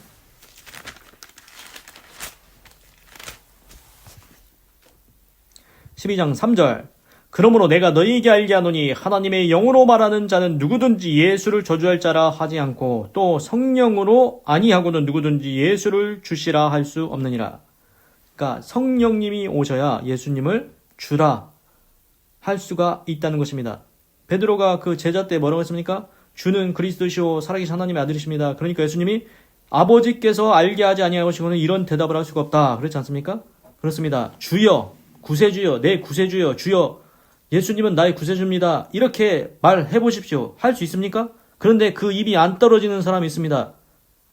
12장 3절. 그러므로 내가 너희에게 알게 하노니 하나님의 영으로 말하는 자는 누구든지 예수를 저주할 자라 하지 않고 또 성령으로 아니하고는 누구든지 예수를 주시라 할 수 없느니라. 그러니까 성령님이 오셔야 예수님을 주라 할 수가 있다는 것입니다. 베드로가 그 제자 때 뭐라고 했습니까? 주는 그리스도시오 살아계신 하나님의 아들이십니다. 그러니까 예수님이 아버지께서 알게 하지 아니하시고는 이런 대답을 할 수가 없다. 그렇지 않습니까? 그렇습니다. 주여, 구세주여, 내 구세주여, 주여, 예수님은 나의 구세주입니다. 이렇게 말해 보십시오. 할 수 있습니까? 그런데 그 입이 안 떨어지는 사람이 있습니다.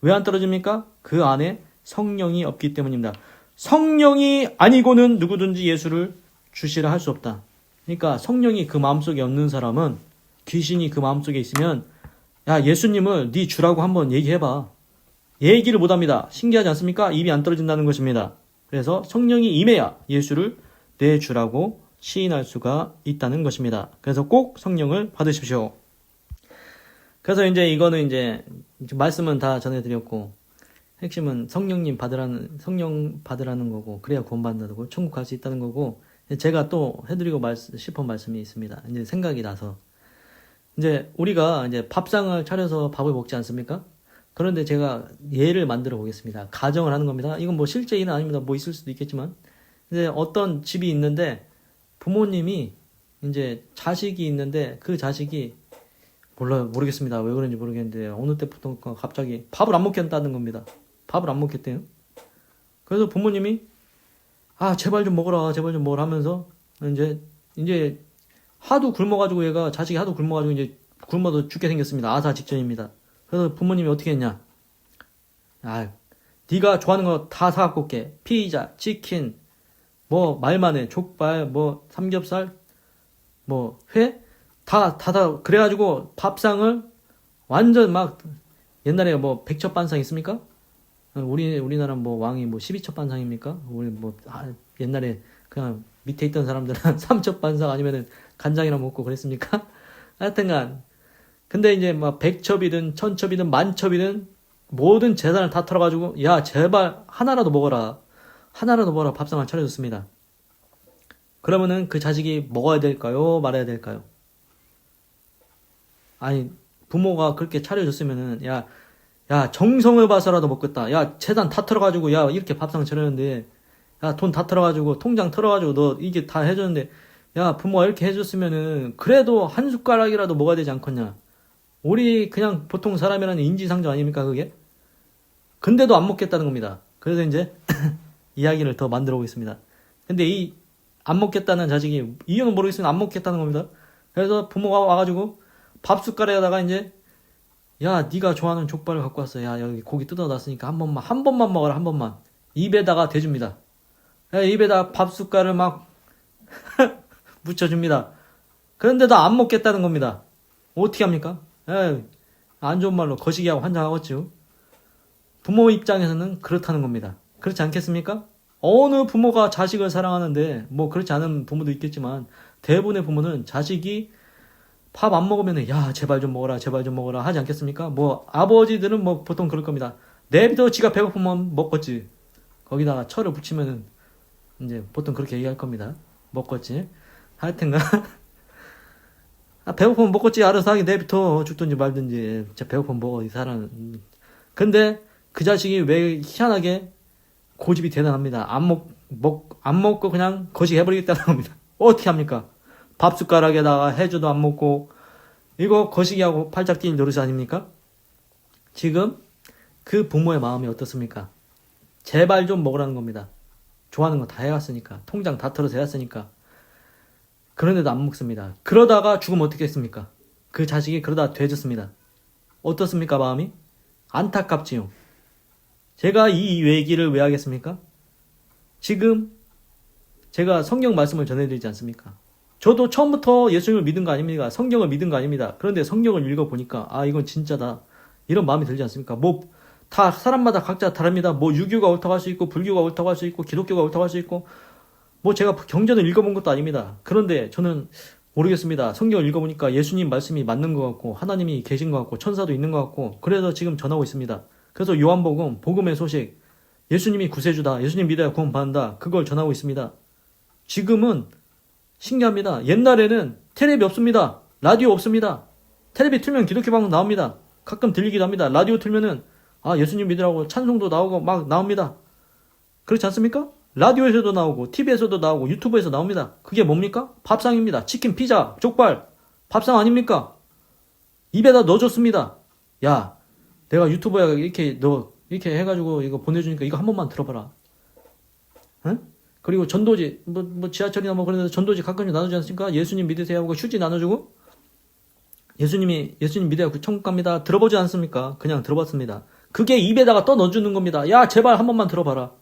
왜 안 떨어집니까? 그 안에 성령이 없기 때문입니다. 성령이 아니고는 누구든지 예수를 주시라 할 수 없다. 그러니까 성령이 그 마음속에 없는 사람은, 귀신이 그 마음속에 있으면 야, 예수님을 네 주라고 한번 얘기해봐. 얘기를 못합니다. 신기하지 않습니까? 입이 안 떨어진다는 것입니다. 그래서 성령이 임해야 예수를 내 주라고 시인할 수가 있다는 것입니다. 그래서 꼭 성령을 받으십시오. 그래서 이제 이거는 이제 말씀은 다 전해드렸고, 핵심은 성령 받으라는 거고, 그래야 구원받는다는 거고, 천국 갈 수 있다는 거고, 제가 또 해드리고 싶은 말씀이 있습니다. 이제 생각이 나서. 이제 우리가 이제 밥상을 차려서 밥을 먹지 않습니까? 그런데 제가 예를 만들어 보겠습니다. 가정을 하는 겁니다. 이건 뭐 실제 일은 아닙니다. 뭐 있을 수도 있겠지만. 이제 어떤 집이 있는데 부모님이 이제 자식이 있는데 그 자식이 모르겠습니다. 왜 그런지 모르겠는데 어느 때부터 갑자기 밥을 안 먹겠다는 겁니다. 밥을 안 먹겠대요. 그래서 부모님이 제발 좀 먹어라, 제발 좀 먹어라 하면서 이제 하도 굶어가지고 자식이 하도 굶어가지고 이제 굶어서 죽게 생겼습니다. 아사 직전입니다. 그래서 부모님이 어떻게 했냐? 네가 좋아하는 거 다 사갖고 올게. 피자, 치킨, 뭐 말만 해. 족발, 뭐 삼겹살, 뭐 회, 다 그래가지고 밥상을 완전 막 옛날에 뭐 백첩반상 있습니까? 우리나라 뭐 왕이 뭐 12첩반상입니까? 우리 뭐 옛날에 그냥 밑에 있던 사람들은 3첩반상 아니면은 간장이랑 먹고 그랬습니까? 하여튼간 근데 이제 막 100첩이든 1000첩이든 10,000첩이든 모든 재산을 다 털어가지고 야 제발 하나라도 먹어라 밥상을 차려줬습니다. 그러면은 그 자식이 먹어야 될까요? 말아야 될까요? 아니 부모가 그렇게 차려줬으면은 야 정성을 봐서라도 먹겠다. 야 재산 다 털어가지고 야 이렇게 밥상 차렸는데 야 돈 다 털어가지고 통장 털어가지고 너 이게 다 해줬는데 야 부모가 이렇게 해줬으면은 그래도 한 숟가락이라도 먹어야 되지 않겠냐. 우리 그냥 보통 사람이라는 인지상정 아닙니까 그게? 근데도 안 먹겠다는 겁니다. 그래서 이제 이야기를 더 만들어 보겠습니다. 근데 이 안 먹겠다는 자식이 이유는 모르겠으면 안 먹겠다는 겁니다. 그래서 부모가 와가지고 밥 숟가락에다가 이제 야 네가 좋아하는 족발을 갖고 왔어. 야 여기 고기 뜯어놨으니까 한 번만 먹어라. 한 번만. 입에다가 대줍니다. 입에다 밥 숟갈을 막 묻혀줍니다. 그런데도 안 먹겠다는 겁니다. 어떻게 합니까? 안 좋은 말로 거시기하고 환장하겠죠. 부모 입장에서는 그렇다는 겁니다. 그렇지 않겠습니까? 어느 부모가 자식을 사랑하는데 뭐 그렇지 않은 부모도 있겠지만 대부분의 부모는 자식이 밥 안 먹으면 야 제발 좀 먹어라 제발 좀 먹어라 하지 않겠습니까? 뭐 아버지들은 뭐 보통 그럴 겁니다. 내비도 지가 배고프면 먹겠지. 거기다가 철을 붙이면은 이제 보통 그렇게 얘기할 겁니다. 먹겠지. 하여튼간 배고프면 먹겠지. 알아서 하게 내비터 죽든지 말든지. 진짜 배고프면 먹어 이 사람은. 근데 그 자식이 왜 희한하게 고집이 대단합니다. 안 먹고 그냥 거식해버리겠다는 겁니다. 어떻게 합니까? 밥 숟가락에다가 해줘도 안 먹고, 이거 거시기하고 팔짝 뛴 노릇이 아닙니까? 지금 그 부모의 마음이 어떻습니까? 제발 좀 먹으라는 겁니다. 좋아하는 거 다 해왔으니까. 통장 다 털어서 해왔으니까. 그런데도 안 먹습니다. 그러다가 죽으면 어떻게 했습니까? 그 자식이 그러다 되졌습니다. 어떻습니까, 마음이? 안타깝지요. 제가 이 얘기를 왜 하겠습니까? 지금 제가 성경 말씀을 전해드리지 않습니까? 저도 처음부터 예수님을 믿은 거 아닙니까? 성경을 믿은 거 아닙니다. 그런데 성경을 읽어보니까 아 이건 진짜다. 이런 마음이 들지 않습니까? 뭐 다 사람마다 각자 다릅니다. 뭐 유교가 옳다고 할 수 있고 불교가 옳다고 할 수 있고 기독교가 옳다고 할 수 있고 뭐 제가 경전을 읽어본 것도 아닙니다. 그런데 저는 모르겠습니다. 성경을 읽어보니까 예수님 말씀이 맞는 것 같고 하나님이 계신 것 같고 천사도 있는 것 같고 그래서 지금 전하고 있습니다. 그래서 요한복음 복음의 소식 예수님이 구세주다. 예수님 믿어야 구원받는다. 그걸 전하고 있습니다. 지금은 신기합니다. 옛날에는 텔레비 없습니다. 라디오 없습니다. 텔레비 틀면 기독교 방송 나옵니다. 가끔 들리기도 합니다. 라디오 틀면은 아 예수님 믿으라고 찬송도 나오고 막 나옵니다. 그렇지 않습니까? 라디오에서도 나오고 TV에서도 나오고 유튜브에서 나옵니다. 그게 뭡니까? 밥상입니다. 치킨, 피자, 족발 밥상 아닙니까? 입에다 넣어줬습니다. 야 내가 유튜브에 이렇게 해가지고 이거 보내주니까 이거 한 번만 들어봐라. 응? 그리고 전도지 뭐 지하철이나 뭐 그런 데서 전도지 가끔씩 나누지 않습니까? 예수님 믿으세요 하고 휴지 나눠주고 예수님 믿어야 천국 갑니다. 들어보지 않습니까? 그냥 들어봤습니다. 그게 입에다가 떠 넣어주는 겁니다. 야 제발 한 번만 들어봐라.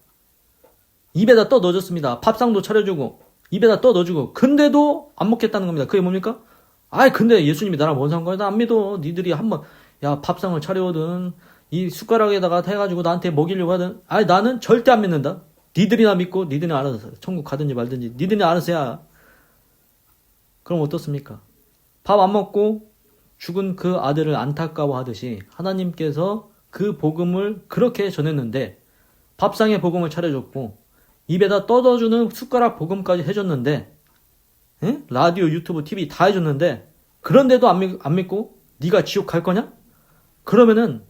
입에다 떠 넣어줬습니다. 밥상도 차려주고 입에다 떠 넣어주고 근데도 안 먹겠다는 겁니다. 그게 뭡니까? 아이 근데 예수님이 나랑 뭔 상관이야? 나 안 믿어. 니들이 한번 야 밥상을 차려오든 이 숟가락에다가 해가지고 나한테 먹이려고 하든 아이 나는 절대 안 믿는다. 니들이나 믿고 니들이 알아서 천국 가든지 말든지 니들이 알아서 해야. 그럼 어떻습니까? 밥 안 먹고 죽은 그 아들을 안타까워하듯이 하나님께서 그 복음을 그렇게 전했는데 밥상에 복음을 차려줬고 입에다 떠줘주는 숟가락 복음까지 해줬는데 에? 라디오 유튜브 TV 다 해줬는데 그런데도 안 믿고 네가 지옥 갈 거냐? 그러면은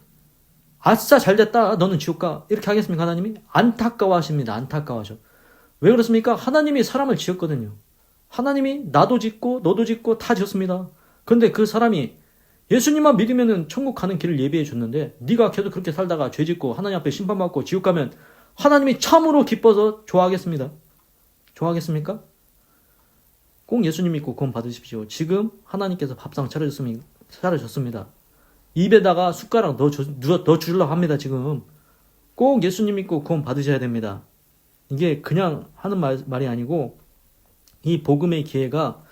아싸 잘됐다 너는 지옥 가 이렇게 하겠습니까? 하나님이? 안타까워하십니다. 안타까워하셔. 왜 그렇습니까? 하나님이 사람을 지었거든요. 하나님이 나도 짓고 너도 짓고 다 지었습니다. 근데 그 사람이 예수님만 믿으면은 천국 가는 길을 예비해 줬는데 네가 계속 그렇게 살다가 죄 짓고 하나님 앞에 심판받고 지옥 가면 하나님이 참으로 기뻐서 좋아하겠습니다. 좋아하겠습니까? 꼭 예수님 믿고 구원 받으십시오. 지금 하나님께서 밥상 차려줬습니다. 입에다가 숟가락 넣어주려고 합니다. 지금 꼭 예수님 믿고 구원 받으셔야 됩니다. 이게 그냥 하는 말이 아니고 이 복음의 기회가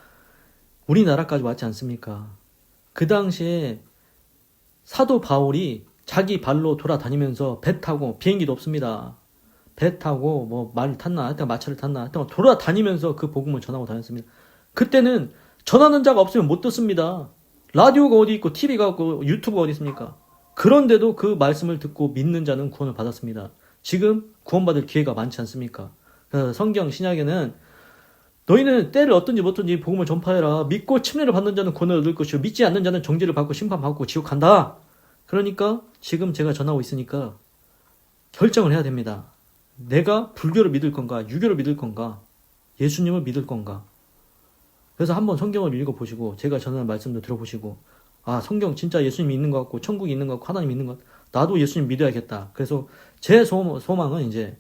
우리나라까지 왔지 않습니까? 그 당시에 사도 바울이 자기 발로 돌아다니면서 배 타고 비행기도 없습니다. 배 타고 뭐 말을 탔나 하여튼 마차를 탔나 하여튼 돌아다니면서 그 복음을 전하고 다녔습니다. 그때는 전하는 자가 없으면 못 듣습니다. 라디오가 어디 있고 TV가 없고 유튜브가 어디 있습니까? 그런데도 그 말씀을 듣고 믿는 자는 구원을 받았습니다. 지금 구원받을 기회가 많지 않습니까? 그래서 성경 신약에는 너희는 때를 어떤지 못든지 복음을 전파해라. 믿고 침례를 받는 자는 구원을 얻을 것이요 믿지 않는 자는 정죄를 받고 심판받고 지옥 간다. 그러니까 지금 제가 전하고 있으니까 결정을 해야 됩니다. 내가 불교를 믿을 건가 유교를 믿을 건가 예수님을 믿을 건가. 그래서 한번 성경을 읽어보시고 제가 전하는 말씀도 들어보시고 아 성경 진짜 예수님이 있는 것 같고 천국이 있는 것 같고 하나님이 있는 것 같고 나도 예수님 믿어야겠다. 그래서 제 소망은 이제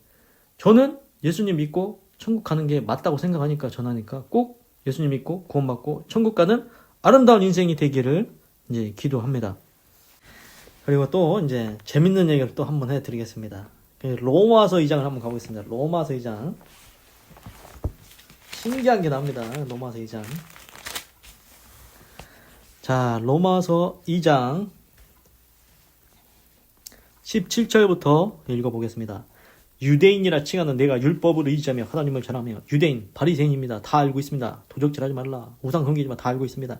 저는 예수님 믿고 천국 가는 게 맞다고 생각하니까 전하니까 꼭 예수님 믿고 구원받고 천국 가는 아름다운 인생이 되기를 이제 기도합니다. 그리고 또 이제 재밌는 얘기를 또 한번 해드리겠습니다. 로마서 2장을 한번 가보겠습니다. 로마서 2장. 신기한 게 나옵니다. 로마서 2장. 자, 로마서 2장 17절부터 읽어보겠습니다. 유대인이라 칭하는 내가 율법으로 의지하며 하나님을 전하며 유대인, 바리새인입니다. 다 알고 있습니다. 도적질하지 말라. 우상 섬기지만 다 알고 있습니다.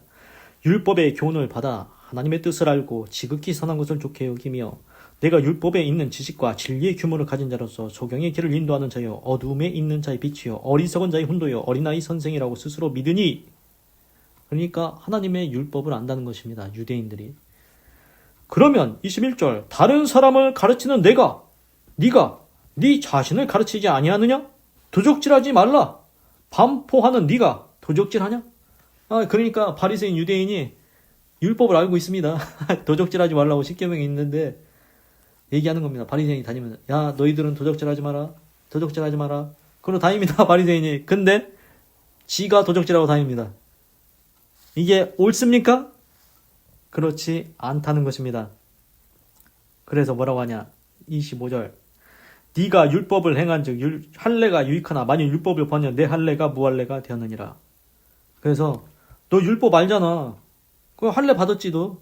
율법의 교훈을 받아 하나님의 뜻을 알고 지극히 선한 것을 좋게 여기며 내가 율법에 있는 지식과 진리의 규모를 가진 자로서 소경의 길을 인도하는 자여 어두움에 있는 자의 빛이요 어리석은 자의 훈도요 어린아이 선생이라고 스스로 믿으니. 그러니까 하나님의 율법을 안다는 것입니다. 유대인들이. 그러면 21절 다른 사람을 가르치는 네가 네 자신을 가르치지 아니하느냐? 도적질하지 말라. 반포하는 네가 도적질하냐? 그러니까 바리새인 유대인이 율법을 알고 있습니다. 도적질하지 말라고 십계명이 있는데 얘기하는 겁니다. 바리새인이 다니면 야 너희들은 도적질하지 마라. 도적질하지 마라. 그러고 다닙니다. 바리새인이. 근데 지가 도적질하고 다닙니다. 이게 옳습니까? 그렇지 않다는 것입니다. 그래서 뭐라고 하냐? 25절 네가 율법을 행한즉 할례가 유익하나 만일 율법을 버냐 내 할례가 무할례가 되었느니라. 그래서 너 율법 알잖아. 그 할례 받았지 너.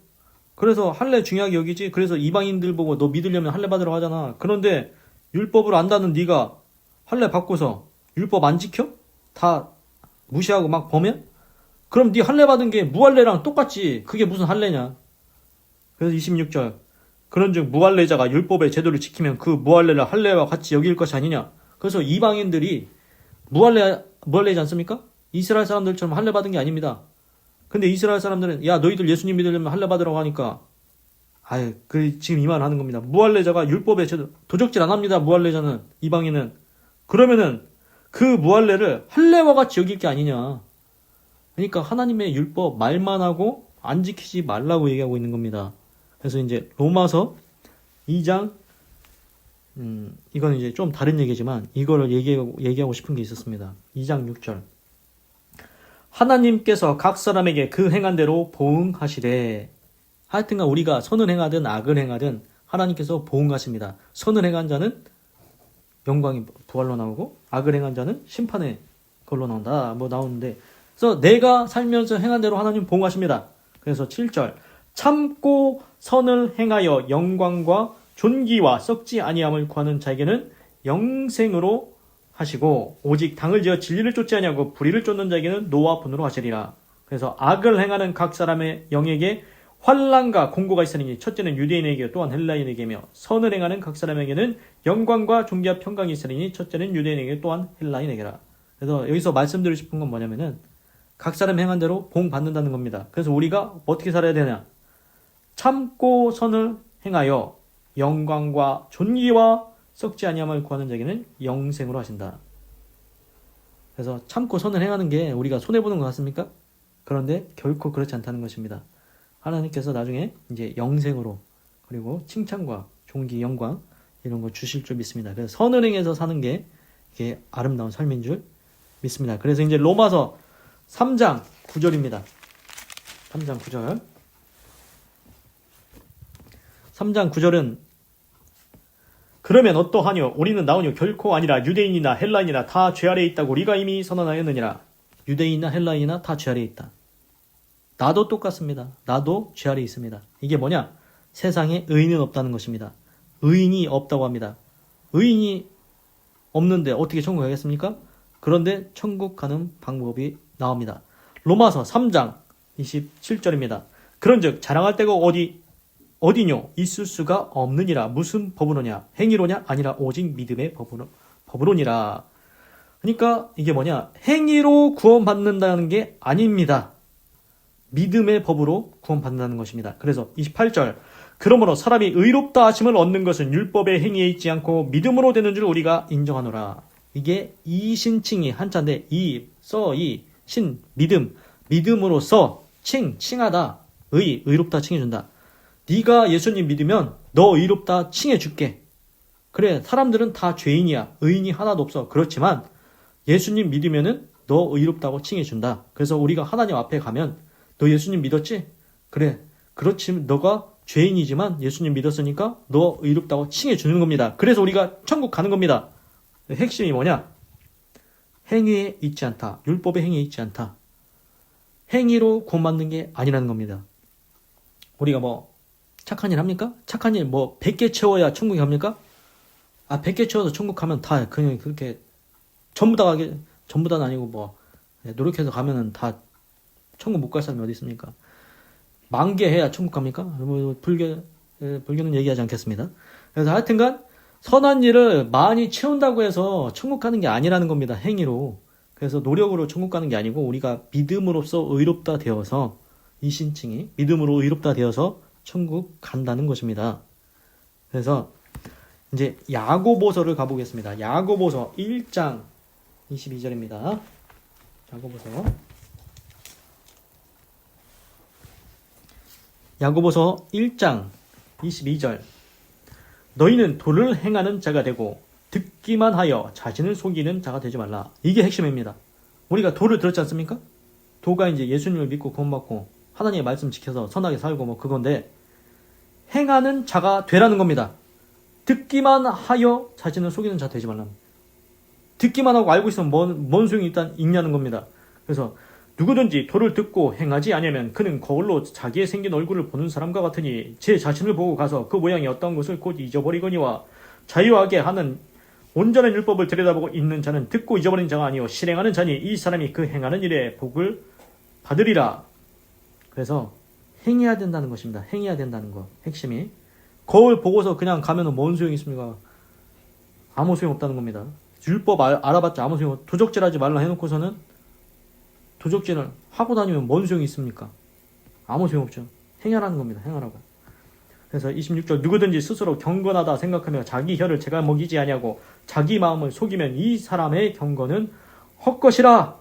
그래서 할례 중요하게 여기지. 그래서 이방인들 보고 너 믿으려면 할례 받으라고 하잖아. 그런데 율법을 안다는 네가 할례 받고서 율법 안 지켜? 다 무시하고 막 범해? 그럼 네 할례 받은 게 무할례랑 똑같지. 그게 무슨 할례냐. 그래서 26절 그런즉 무할례자가 율법의 제도를 지키면 그 무할례를 할례와 같이 여길 것이 아니냐. 그래서 이방인들이 무할례지 않습니까? 이스라엘 사람들처럼 할례 받은 게 아닙니다. 근데 이스라엘 사람들은 야 너희들 예수님 믿으려면 할례 받으라고 하니까 지금 이 말 하는 겁니다. 무할례자가 율법의 제도 도적질 안 합니다. 무할례자는 이방인은. 그러면은 그 무할례를 할례와 같이 여길 게 아니냐. 그러니까 하나님의 율법 말만 하고 안 지키지 말라고 얘기하고 있는 겁니다. 그래서 이제 로마서 2장 이건 이제 좀 다른 얘기지만 이거를 얘기하고 싶은 게 있었습니다. 2장 6절 하나님께서 각 사람에게 그 행한 대로 보응하시되. 하여튼간 우리가 선을 행하든 악을 행하든 하나님께서 보응하십니다. 선을 행한 자는 영광이 부활로 나오고 악을 행한 자는 심판의 걸로 나온다. 나오는데 그래서 내가 살면서 행한 대로 하나님 보응하십니다. 그래서 7절 참고 선을 행하여 영광과 존귀와 썩지 아니함을 구하는 자에게는 영생으로 하시고 오직 당을 지어 진리를 쫓지 아니하고 불의를 쫓는 자에게는 노와 분으로 하시리라. 그래서 악을 행하는 각 사람의 영에게 환난과 공고가 있으니 첫째는 유대인에게 또한 헬라인에게며 선을 행하는 각 사람에게는 영광과 존귀와 평강이 있으니 첫째는 유대인에게 또한 헬라인에게라. 그래서 여기서 말씀드리고 싶은 건 뭐냐면은 각 사람 행한 대로 복 받는다는 겁니다. 그래서 우리가 어떻게 살아야 되냐? 참고 선을 행하여 영광과 존귀와 썩지 아니함을 구하는 자에게는 영생으로 하신다. 그래서 참고 선을 행하는 게 우리가 손해보는 것 같습니까? 그런데 결코 그렇지 않다는 것입니다. 하나님께서 나중에 이제 영생으로 그리고 칭찬과 존귀, 영광 이런 거 주실 줄 믿습니다. 그래서 선을 행해서 사는 게 이게 아름다운 삶인 줄 믿습니다. 그래서 이제 로마서 3장 9절입니다. 3장 9절. 3장 9절은 그러면 어떠하뇨? 우리는 나오뇨? 결코 아니라 유대인이나 헬라인이나 다 죄 아래에 있다고 우리가 이미 선언하였느니라. 유대인이나 헬라인이나 다 죄 아래에 있다. 나도 똑같습니다. 나도 죄 아래에 있습니다. 이게 뭐냐? 세상에 의인은 없다는 것입니다. 의인이 없다고 합니다. 의인이 없는데 어떻게 천국 가겠습니까? 그런데 천국 가는 방법이 나옵니다. 로마서 3장 27절입니다. 그런즉 자랑할 데가 어디뇨? 있을 수가 없느니라. 무슨 법으로냐? 행위로냐? 아니라 오직 믿음의 법으로니라. 그러니까 이게 뭐냐? 행위로 구원받는다는 게 아닙니다. 믿음의 법으로 구원받는다는 것입니다. 그래서 28절 그러므로 사람이 의롭다 하심을 얻는 것은 율법의 행위에 있지 않고 믿음으로 되는 줄 우리가 인정하노라. 이게 이신칭이 한자인데 신, 믿음으로써 칭하다. 의롭다 칭해준다. 네가 예수님 믿으면 너 의롭다 칭해줄게. 그래, 사람들은 다 죄인이야. 의인이 하나도 없어. 그렇지만 예수님 믿으면은 너 의롭다고 칭해준다. 그래서 우리가 하나님 앞에 가면 너 예수님 믿었지? 그래, 그렇지. 너가 죄인이지만 예수님 믿었으니까 너 의롭다고 칭해주는 겁니다. 그래서 우리가 천국 가는 겁니다. 핵심이 뭐냐? 행위에 있지 않다. 율법의 행위에 있지 않다. 행위로 구원받는 게 아니라는 겁니다. 우리가 뭐 착한 일 합니까? 착한 일 뭐 100개 채워야 천국에 갑니까? 100개 채워서 천국 가면 다 그냥 그렇게 전부 다는 아니고 뭐 노력해서 가면은 다 천국 못 갈 사람이 어디 있습니까? 10,000개 해야 천국 갑니까? 뭐 불교는 얘기하지 않겠습니다. 그래서 하여튼간 선한 일을 많이 채운다고 해서 천국 가는 게 아니라는 겁니다. 행위로. 그래서 노력으로 천국 가는 게 아니고 우리가 믿음으로써 의롭다 되어서 이 신칭이 믿음으로 의롭다 되어서 천국 간다는 것입니다. 그래서 이제 야고보서를 가보겠습니다. 야고보서 1장 22절입니다. 야고보서 1장 22절. 너희는 도를 행하는 자가 되고 듣기만 하여 자신을 속이는 자가 되지 말라. 이게 핵심입니다. 우리가 도를 들었지 않습니까? 도가 이제 예수님을 믿고 구원받고 하나님의 말씀 지켜서 선하게 살고 뭐 그건데, 행하는 자가 되라는 겁니다. 듣기만 하여 자신을 속이는 자 되지 말라. 듣기만 하고 알고 있으면 뭔 소용이 일단 있냐는 겁니다. 그래서 누구든지 도를 듣고 행하지 아니하면 그는 거울로 자기의 생긴 얼굴을 보는 사람과 같으니 제 자신을 보고 가서 그 모양이 어떤 것을 곧 잊어버리거니와 자유하게 하는 온전한 율법을 들여다보고 있는 자는 듣고 잊어버린 자가 아니요 실행하는 자니 이 사람이 그 행하는 일에 복을 받으리라. 그래서 행해야 된다는 것입니다. 행해야 된다는 거. 핵심이 거울 보고서 그냥 가면은 뭔 소용이 있습니까? 아무 소용 없다는 겁니다. 율법 알아봤자 아무 소용 없. 도적질하지 말라 해놓고서는 도적질을 하고 다니면 뭔 소용이 있습니까? 아무 소용 없죠. 행하라는 겁니다. 행하라고. 그래서 26절 누구든지 스스로 경건하다 생각하며 자기 혀를 제가 먹이지 아니하고 자기 마음을 속이면 이 사람의 경건은 헛것이라.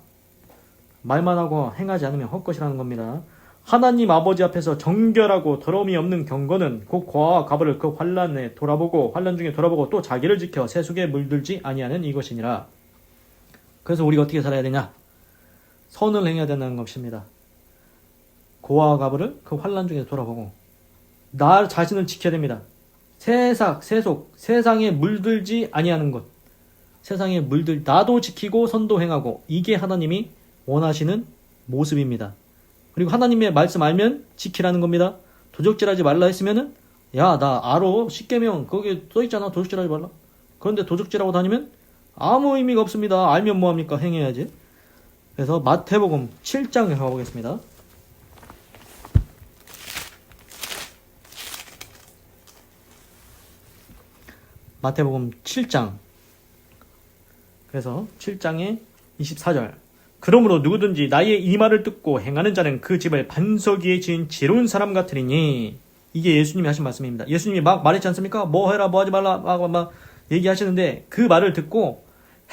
말만 하고 행하지 않으면 헛것이라는 겁니다. 하나님 아버지 앞에서 정결하고 더러움이 없는 경건은 곧 고아와 가부를 그 환난 중에 돌아보고 또 자기를 지켜 세속에 물들지 아니하는 이것이니라. 그래서 우리가 어떻게 살아야 되냐? 선을 행해야 된다는 것입니다. 고아와 가부를 그 환난 중에 돌아보고 나 자신을 지켜야 됩니다. 세상에 물들지 아니하는 것. 세상에 나도 지키고 선도 행하고, 이게 하나님이 원하시는 모습입니다. 그리고 하나님의 말씀 알면 지키라는 겁니다. 도적질하지 말라 했으면은 야, 나 알아. 십계명 거기에 써있잖아. 도적질하지 말라. 그런데 도적질하고 다니면 아무 의미가 없습니다. 알면 뭐합니까? 행해야지. 그래서 마태복음 7장에 가보겠습니다. 마태복음 7장. 그래서 7장의 24절. 그러므로 누구든지 나의 이 말을 듣고 행하는 자는 그 집을 반석 위에 지은 지혜로운 사람 같으리니. 이게 예수님이 하신 말씀입니다. 예수님이 막 말했지 않습니까? 뭐 해라 뭐 하지 말라 막 얘기하시는데 그 말을 듣고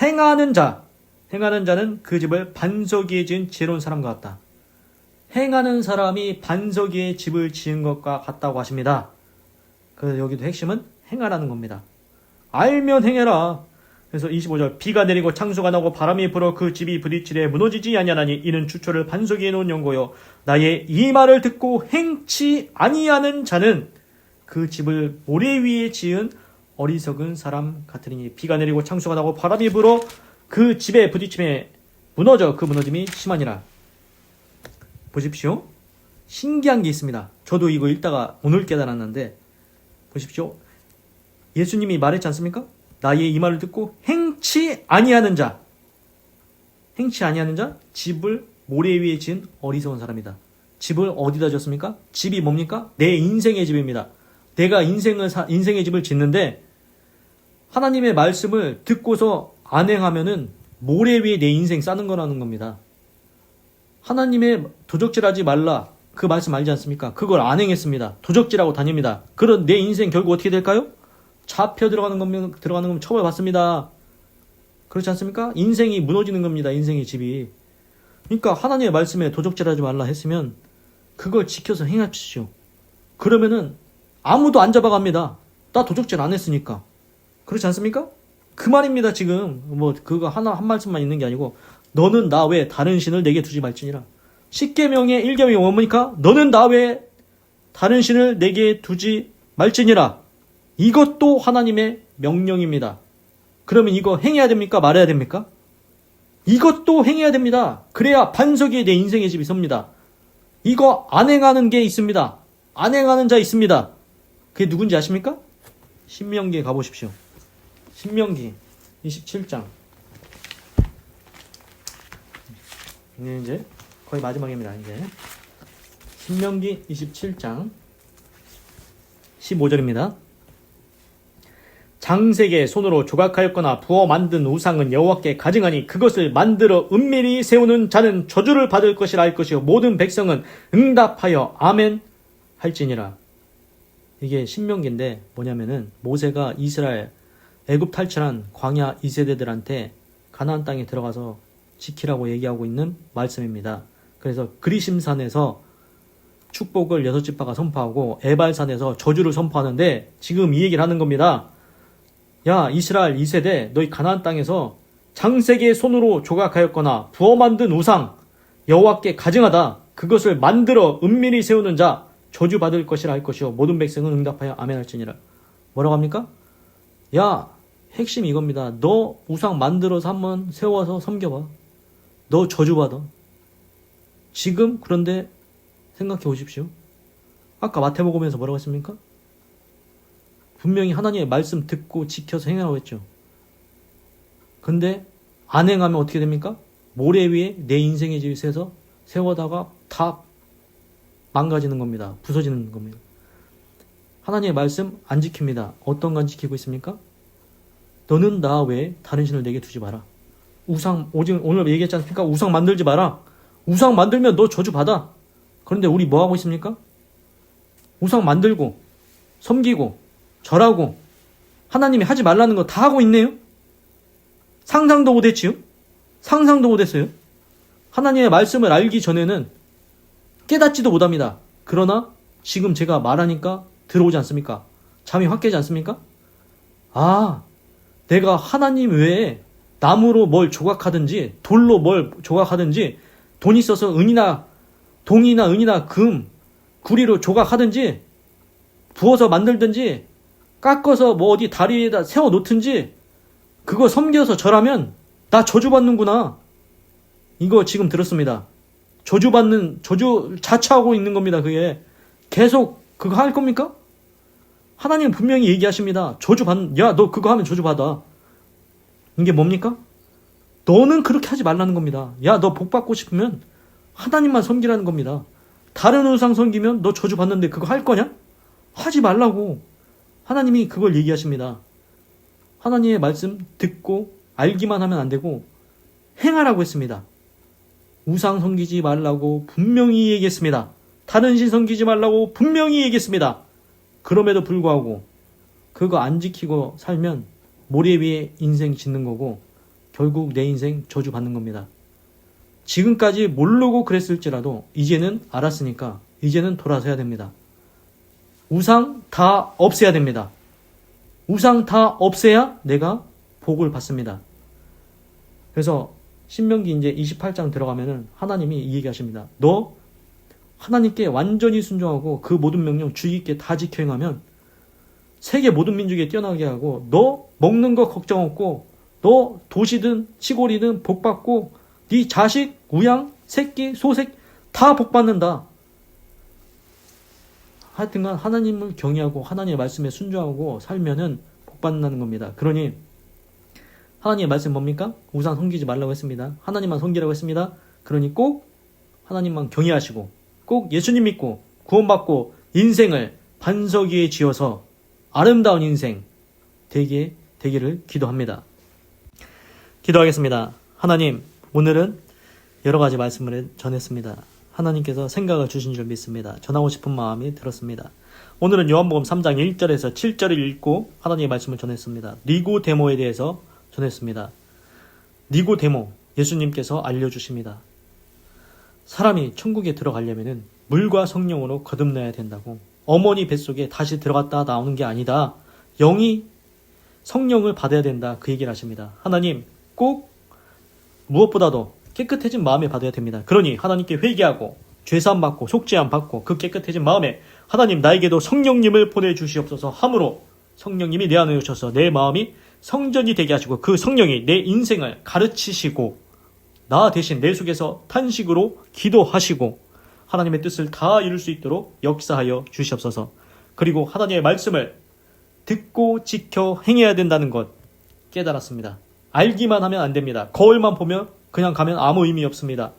행하는 자는 그 집을 반석 위에 지은 지혜로운 사람과 같다. 행하는 사람이 반석 위에 집을 지은 것과 같다고 하십니다. 그래서 여기도 핵심은 행하라는 겁니다. 알면 행해라. 그래서 25절 비가 내리고 창수가 나고 바람이 불어 그 집이 부딪히되 무너지지 아니하나니 이는 주초를 반석 위에 놓은 연고요 나의 이 말을 듣고 행치 아니하는 자는 그 집을 모래 위에 지은 어리석은 사람 같으니 비가 내리고 창수가 나고 바람이 불어 그 집에 부딪힘에 무너져 그 무너짐이 심하니라. 보십시오. 신기한 게 있습니다. 저도 이거 읽다가 오늘 깨달았는데 보십시오. 예수님이 말했지 않습니까? 나의 이 말을 듣고 행치 아니하는 자, 집을 모래 위에 지은 어리석은 사람이다. 집을 어디다 지었습니까? 집이 뭡니까? 내 인생의 집입니다. 내가 인생의 집을 짓는데 하나님의 말씀을 듣고서 안 행하면은 모래 위에 내 인생 싸는 거라는 겁니다. 하나님의 도적질하지 말라 그 말씀 알지 않습니까? 그걸 안 행했습니다. 도적질하고 다닙니다. 그런 내 인생 결국 어떻게 될까요? 잡혀 들어가는 거면 처벌받습니다. 그렇지 않습니까? 인생이 무너지는 겁니다. 인생의 집이. 그러니까 하나님의 말씀에 도적질하지 말라 했으면 그걸 지켜서 행하십시오. 그러면은 아무도 안 잡아갑니다. 나 도적질 안 했으니까. 그렇지 않습니까? 그 말입니다. 지금 뭐 그거 한 말씀만 있는 게 아니고 너는 나 외에 다른 신을 내게 두지 말지니라. 10계명의 1계명이 뭡니까? 너는 나 외에 다른 신을 내게 두지 말지니라. 이것도 하나님의 명령입니다. 그러면 이거 행해야 됩니까? 말해야 됩니까? 이것도 행해야 됩니다. 그래야 반석 위에 내 인생의 집이 섭니다. 이거 안 행하는 게 있습니다. 안 행하는 자 있습니다. 그게 누군지 아십니까? 신명기에 가보십시오. 신명기 27장. 이제 거의 마지막입니다. 이제 신명기 27장 15절입니다. 장색의 손으로 조각하였거나 부어 만든 우상은 여호와께 가증하니 그것을 만들어 은밀히 세우는 자는 저주를 받을 것이라 할 것이요 모든 백성은 응답하여 아멘 할지니라. 이게 신명기인데 뭐냐면은 모세가 이스라엘 애굽 탈출한 광야 2세대들한테 가나안 땅에 들어가서 지키라고 얘기하고 있는 말씀입니다. 그래서 그리심산에서 축복을 6지파가 선포하고 에발산에서 저주를 선포하는데 지금 이 얘기를 하는 겁니다. 야 이스라엘 2세대 너희 가나안 땅에서 장색의 손으로 조각하였거나 부어 만든 우상 여호와께 가증하다 그것을 만들어 은밀히 세우는 자 저주받을 것이라 할 것이요 모든 백성은 응답하여 아멘 할지니라. 뭐라고 합니까? 야 핵심이 이겁니다. 너 우상 만들어서 한번 세워서 섬겨봐. 너 저주받아. 지금 그런데 생각해 보십시오. 아까 마태복음에서 뭐라고 했습니까? 분명히 하나님의 말씀 듣고 지켜서 행하라고 했죠. 근데 안 행하면 어떻게 됩니까? 모래 위에 내 인생의 집이 세서 세워다가 다 망가지는 겁니다. 부서지는 겁니다. 하나님의 말씀 안 지킵니다. 어떤 거 안 지키고 있습니까? 너는 나 외에 다른 신을 내게 두지 마라. 우상, 오늘 얘기했지 않습니까? 우상 만들지 마라. 우상 만들면 너 저주 받아. 그런데 우리 뭐 하고 있습니까? 우상 만들고 섬기고 절하고 하나님이 하지 말라는 거 다 하고 있네요. 상상도 못했지요. 상상도 못했어요. 하나님의 말씀을 알기 전에는 깨닫지도 못합니다. 그러나 지금 제가 말하니까 들어오지 않습니까? 잠이 확 깨지 않습니까? 아, 내가 하나님 외에 나무로 뭘 조각하든지 돌로 뭘 조각하든지 돈 있어서 은이나 동이나 은이나 금, 구리로 조각하든지 부어서 만들든지 깎아서 뭐 어디 다리에다 세워 놓든지 그거 섬겨서 절하면 나 저주받는구나. 이거 지금 들었습니다. 저주 자처하고 있는 겁니다. 그게 계속 그거 할 겁니까? 하나님 분명히 얘기하십니다. 야, 너 그거 하면 저주받아. 이게 뭡니까? 너는 그렇게 하지 말라는 겁니다. 야, 너 복 받고 싶으면 하나님만 섬기라는 겁니다. 다른 우상 섬기면 너 저주받는데 그거 할 거냐? 하지 말라고. 하나님이 그걸 얘기하십니다. 하나님의 말씀 듣고 알기만 하면 안 되고 행하라고 했습니다. 우상 섬기지 말라고 분명히 얘기했습니다. 다른 신 섬기지 말라고 분명히 얘기했습니다. 그럼에도 불구하고 그거 안 지키고 살면 모래 위에 인생 짓는 거고 결국 내 인생 저주받는 겁니다. 지금까지 모르고 그랬을지라도 이제는 알았으니까 이제는 돌아서야 됩니다. 우상 다 없애야 됩니다. 우상 다 없애야 내가 복을 받습니다. 그래서 신명기 이제 28장 들어가면은 하나님이 이 얘기하십니다. 너 하나님께 완전히 순종하고 그 모든 명령 주의 깊게 다 지켜 행하면 세계 모든 민족에 뛰어나게 하고 너 먹는 거 걱정 없고 너 도시든 시골이든 복 받고 네 자식, 우양, 새끼, 소색 다 복 받는다. 하여튼간 하나님을 경외하고 하나님의 말씀에 순종하고 살면은 복 받는다는 겁니다. 그러니 하나님의 말씀 뭡니까? 우상 섬기지 말라고 했습니다. 하나님만 섬기라고 했습니다. 그러니 꼭 하나님만 경외하시고 꼭 예수님 믿고 구원받고 인생을 반석 위에 지어서 아름다운 인생 되기를 기도합니다. 기도하겠습니다. 하나님, 오늘은 여러 가지 말씀을 전했습니다. 하나님께서 생각을 주신 줄 믿습니다. 전하고 싶은 마음이 들었습니다. 오늘은 요한복음 3장 1절에서 7절을 읽고 하나님의 말씀을 전했습니다. 니고데모에 대해서 전했습니다. 니고데모, 예수님께서 알려주십니다. 사람이 천국에 들어가려면 물과 성령으로 거듭나야 된다고. 어머니 뱃속에 다시 들어갔다 나오는 게 아니다. 영이 성령을 받아야 된다. 그 얘기를 하십니다. 하나님 꼭 무엇보다도 깨끗해진 마음에 받아야 됩니다. 그러니 하나님께 회개하고 죄사함 받고 속죄함 받고 그 깨끗해진 마음에 하나님 나에게도 성령님을 보내주시옵소서 함으로 성령님이 내 안에 오셔서 내 마음이 성전이 되게 하시고 그 성령이 내 인생을 가르치시고 나 대신 내 속에서 탄식으로 기도하시고 하나님의 뜻을 다 이룰 수 있도록 역사하여 주시옵소서. 그리고 하나님의 말씀을 듣고 지켜 행해야 된다는 것 깨달았습니다. 알기만 하면 안 됩니다. 거울만 보면 그냥 가면 아무 의미 없습니다.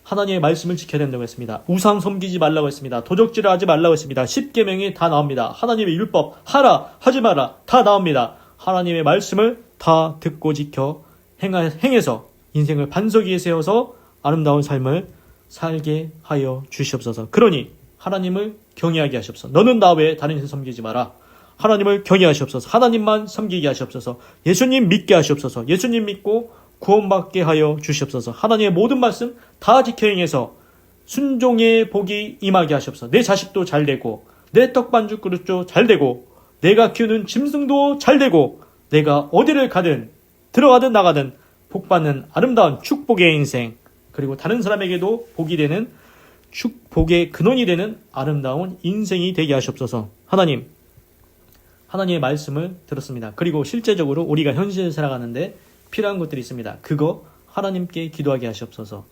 하나님의 말씀을 지켜야 된다고 했습니다. 우상 섬기지 말라고 했습니다. 도적질을 하지 말라고 했습니다. 십계명이 다 나옵니다. 하나님의 율법 하라 하지 마라 다 나옵니다. 하나님의 말씀을 다 듣고 지켜 행해서 인생을 반석 위에 세워서 아름다운 삶을 살게 하여 주시옵소서. 그러니 하나님을 경외하게 하시옵소서. 너는 나 외에 다른 신 섬기지 마라. 하나님을 경외하시옵소서. 하나님만 섬기게 하시옵소서. 예수님 믿게 하시옵소서. 예수님 믿고 구원받게 하여 주시옵소서. 하나님의 모든 말씀 다 지켜 행해서 순종의 복이 임하게 하시옵소서. 내 자식도 잘 되고 내 떡반죽 그릇도 잘 되고 내가 키우는 짐승도 잘 되고 내가 어디를 가든 들어가든 나가든 복받는 아름다운 축복의 인생 그리고 다른 사람에게도 복이 되는 축복의 근원이 되는 아름다운 인생이 되게 하시옵소서. 하나님, 하나님의 말씀을 들었습니다. 그리고 실제적으로 우리가 현실을 살아가는데 필요한 것들이 있습니다. 그거 하나님께 기도하게 하시옵소서.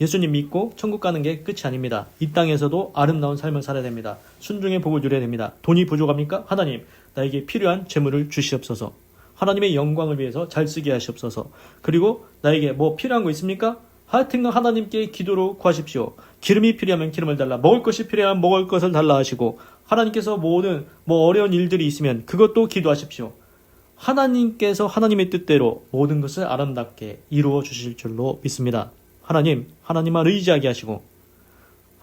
예수님 믿고 천국 가는 게 끝이 아닙니다. 이 땅에서도 아름다운 삶을 살아야 됩니다. 순종의 복을 누려야 됩니다. 돈이 부족합니까? 하나님, 나에게 필요한 재물을 주시옵소서. 하나님의 영광을 위해서 잘 쓰게 하시옵소서. 그리고 나에게 뭐 필요한 거 있습니까? 하여튼간 하나님께 기도로 구하십시오. 기름이 필요하면 기름을 달라. 먹을 것이 필요하면 먹을 것을 달라 하시고 하나님께서 모든 어려운 일들이 있으면 그것도 기도하십시오. 하나님께서 하나님의 뜻대로 모든 것을 아름답게 이루어 주실 줄로 믿습니다. 하나님, 하나님만 의지하게 하시고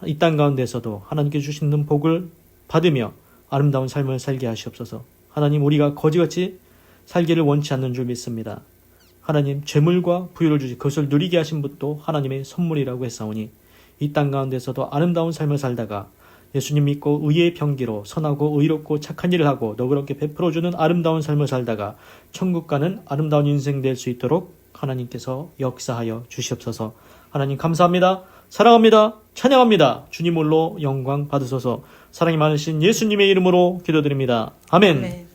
이 땅 가운데서도 하나님께 주시는 복을 받으며 아름다운 삶을 살게 하시옵소서. 하나님, 우리가 거지같이 살기를 원치 않는 줄 믿습니다. 하나님, 재물과 부유를 주시 그것을 누리게 하신 분도 하나님의 선물이라고 했사오니 이 땅 가운데서도 아름다운 삶을 살다가 예수님 믿고 의의 병기로 선하고 의롭고 착한 일을 하고 너그럽게 베풀어주는 아름다운 삶을 살다가 천국 가는 아름다운 인생 될 수 있도록 하나님께서 역사하여 주시옵소서. 하나님 감사합니다. 사랑합니다. 찬양합니다. 주님 홀로 영광 받으소서. 사랑이 많으신 예수님의 이름으로 기도드립니다. 아멘.